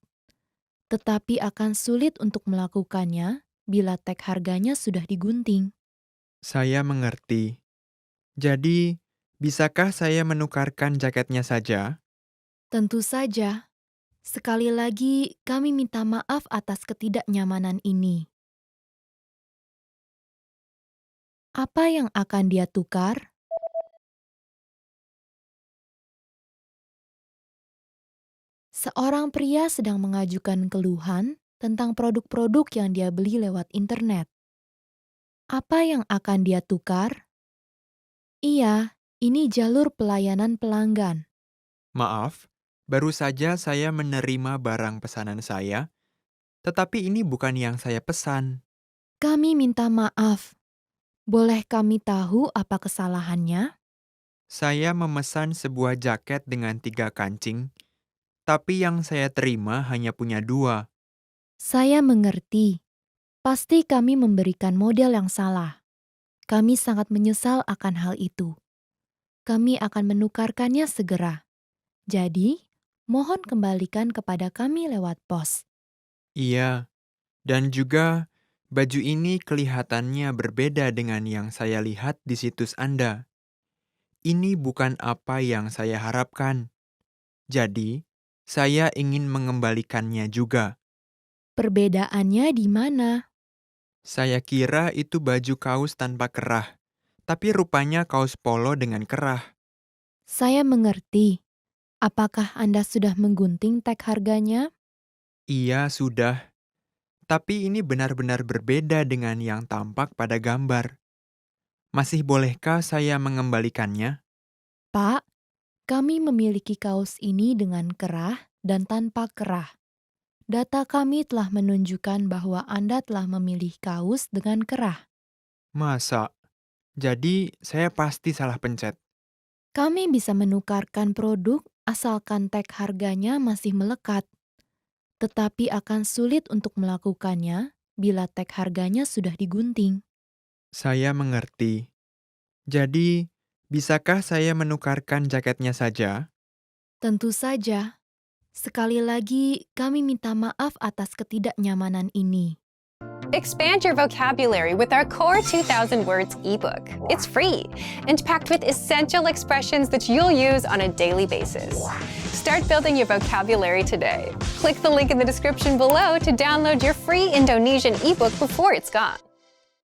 Tetapi akan sulit untuk melakukannya bila tag harganya sudah digunting. Saya mengerti. Jadi, bisakah saya menukarkan jaketnya saja? Tentu saja. Sekali lagi, kami minta maaf atas ketidaknyamanan ini. Apa yang akan dia tukar? Seorang pria sedang mengajukan keluhan tentang produk-produk yang dia beli lewat internet. Apa yang akan dia tukar? Iya, ini jalur pelayanan pelanggan. Maaf, baru saja saya menerima barang pesanan saya, tetapi ini bukan yang saya pesan. Kami minta maaf. Boleh kami tahu apa kesalahannya? Saya memesan sebuah jaket dengan 3 kancing, tapi yang saya terima hanya punya 2. Saya mengerti. Pasti kami memberikan model yang salah. Kami sangat menyesal akan hal itu. Kami akan menukarkannya segera. Jadi, mohon kembalikan kepada kami lewat pos. Iya, dan juga baju ini kelihatannya berbeda dengan yang saya lihat di situs Anda. Ini bukan apa yang saya harapkan. Jadi, saya ingin mengembalikannya juga. Perbedaannya di mana? Saya kira itu baju kaos tanpa kerah, tapi rupanya kaos polo dengan kerah. Saya mengerti. Apakah Anda sudah menggunting tag harganya? Iya, sudah. Tapi ini benar-benar berbeda dengan yang tampak pada gambar. Masih bolehkah saya mengembalikannya? Pak, kami memiliki kaos ini dengan kerah dan tanpa kerah. Data kami telah menunjukkan bahwa Anda telah memilih kaos dengan kerah. Masa? Jadi, saya pasti salah pencet. Kami bisa menukarkan produk asalkan tag harganya masih melekat. Tetapi akan sulit untuk melakukannya bila tag harganya sudah digunting. Saya mengerti. Jadi, bisakah saya menukarkan jaketnya saja? Tentu saja. Sekali lagi, kami minta maaf atas ketidaknyamanan ini. Expand your vocabulary with our Core 2000 Words ebook. It's free and packed with essential expressions that you'll use on a daily basis. Start building your vocabulary today. Click the link in the description below to download your free Indonesian ebook before it's gone.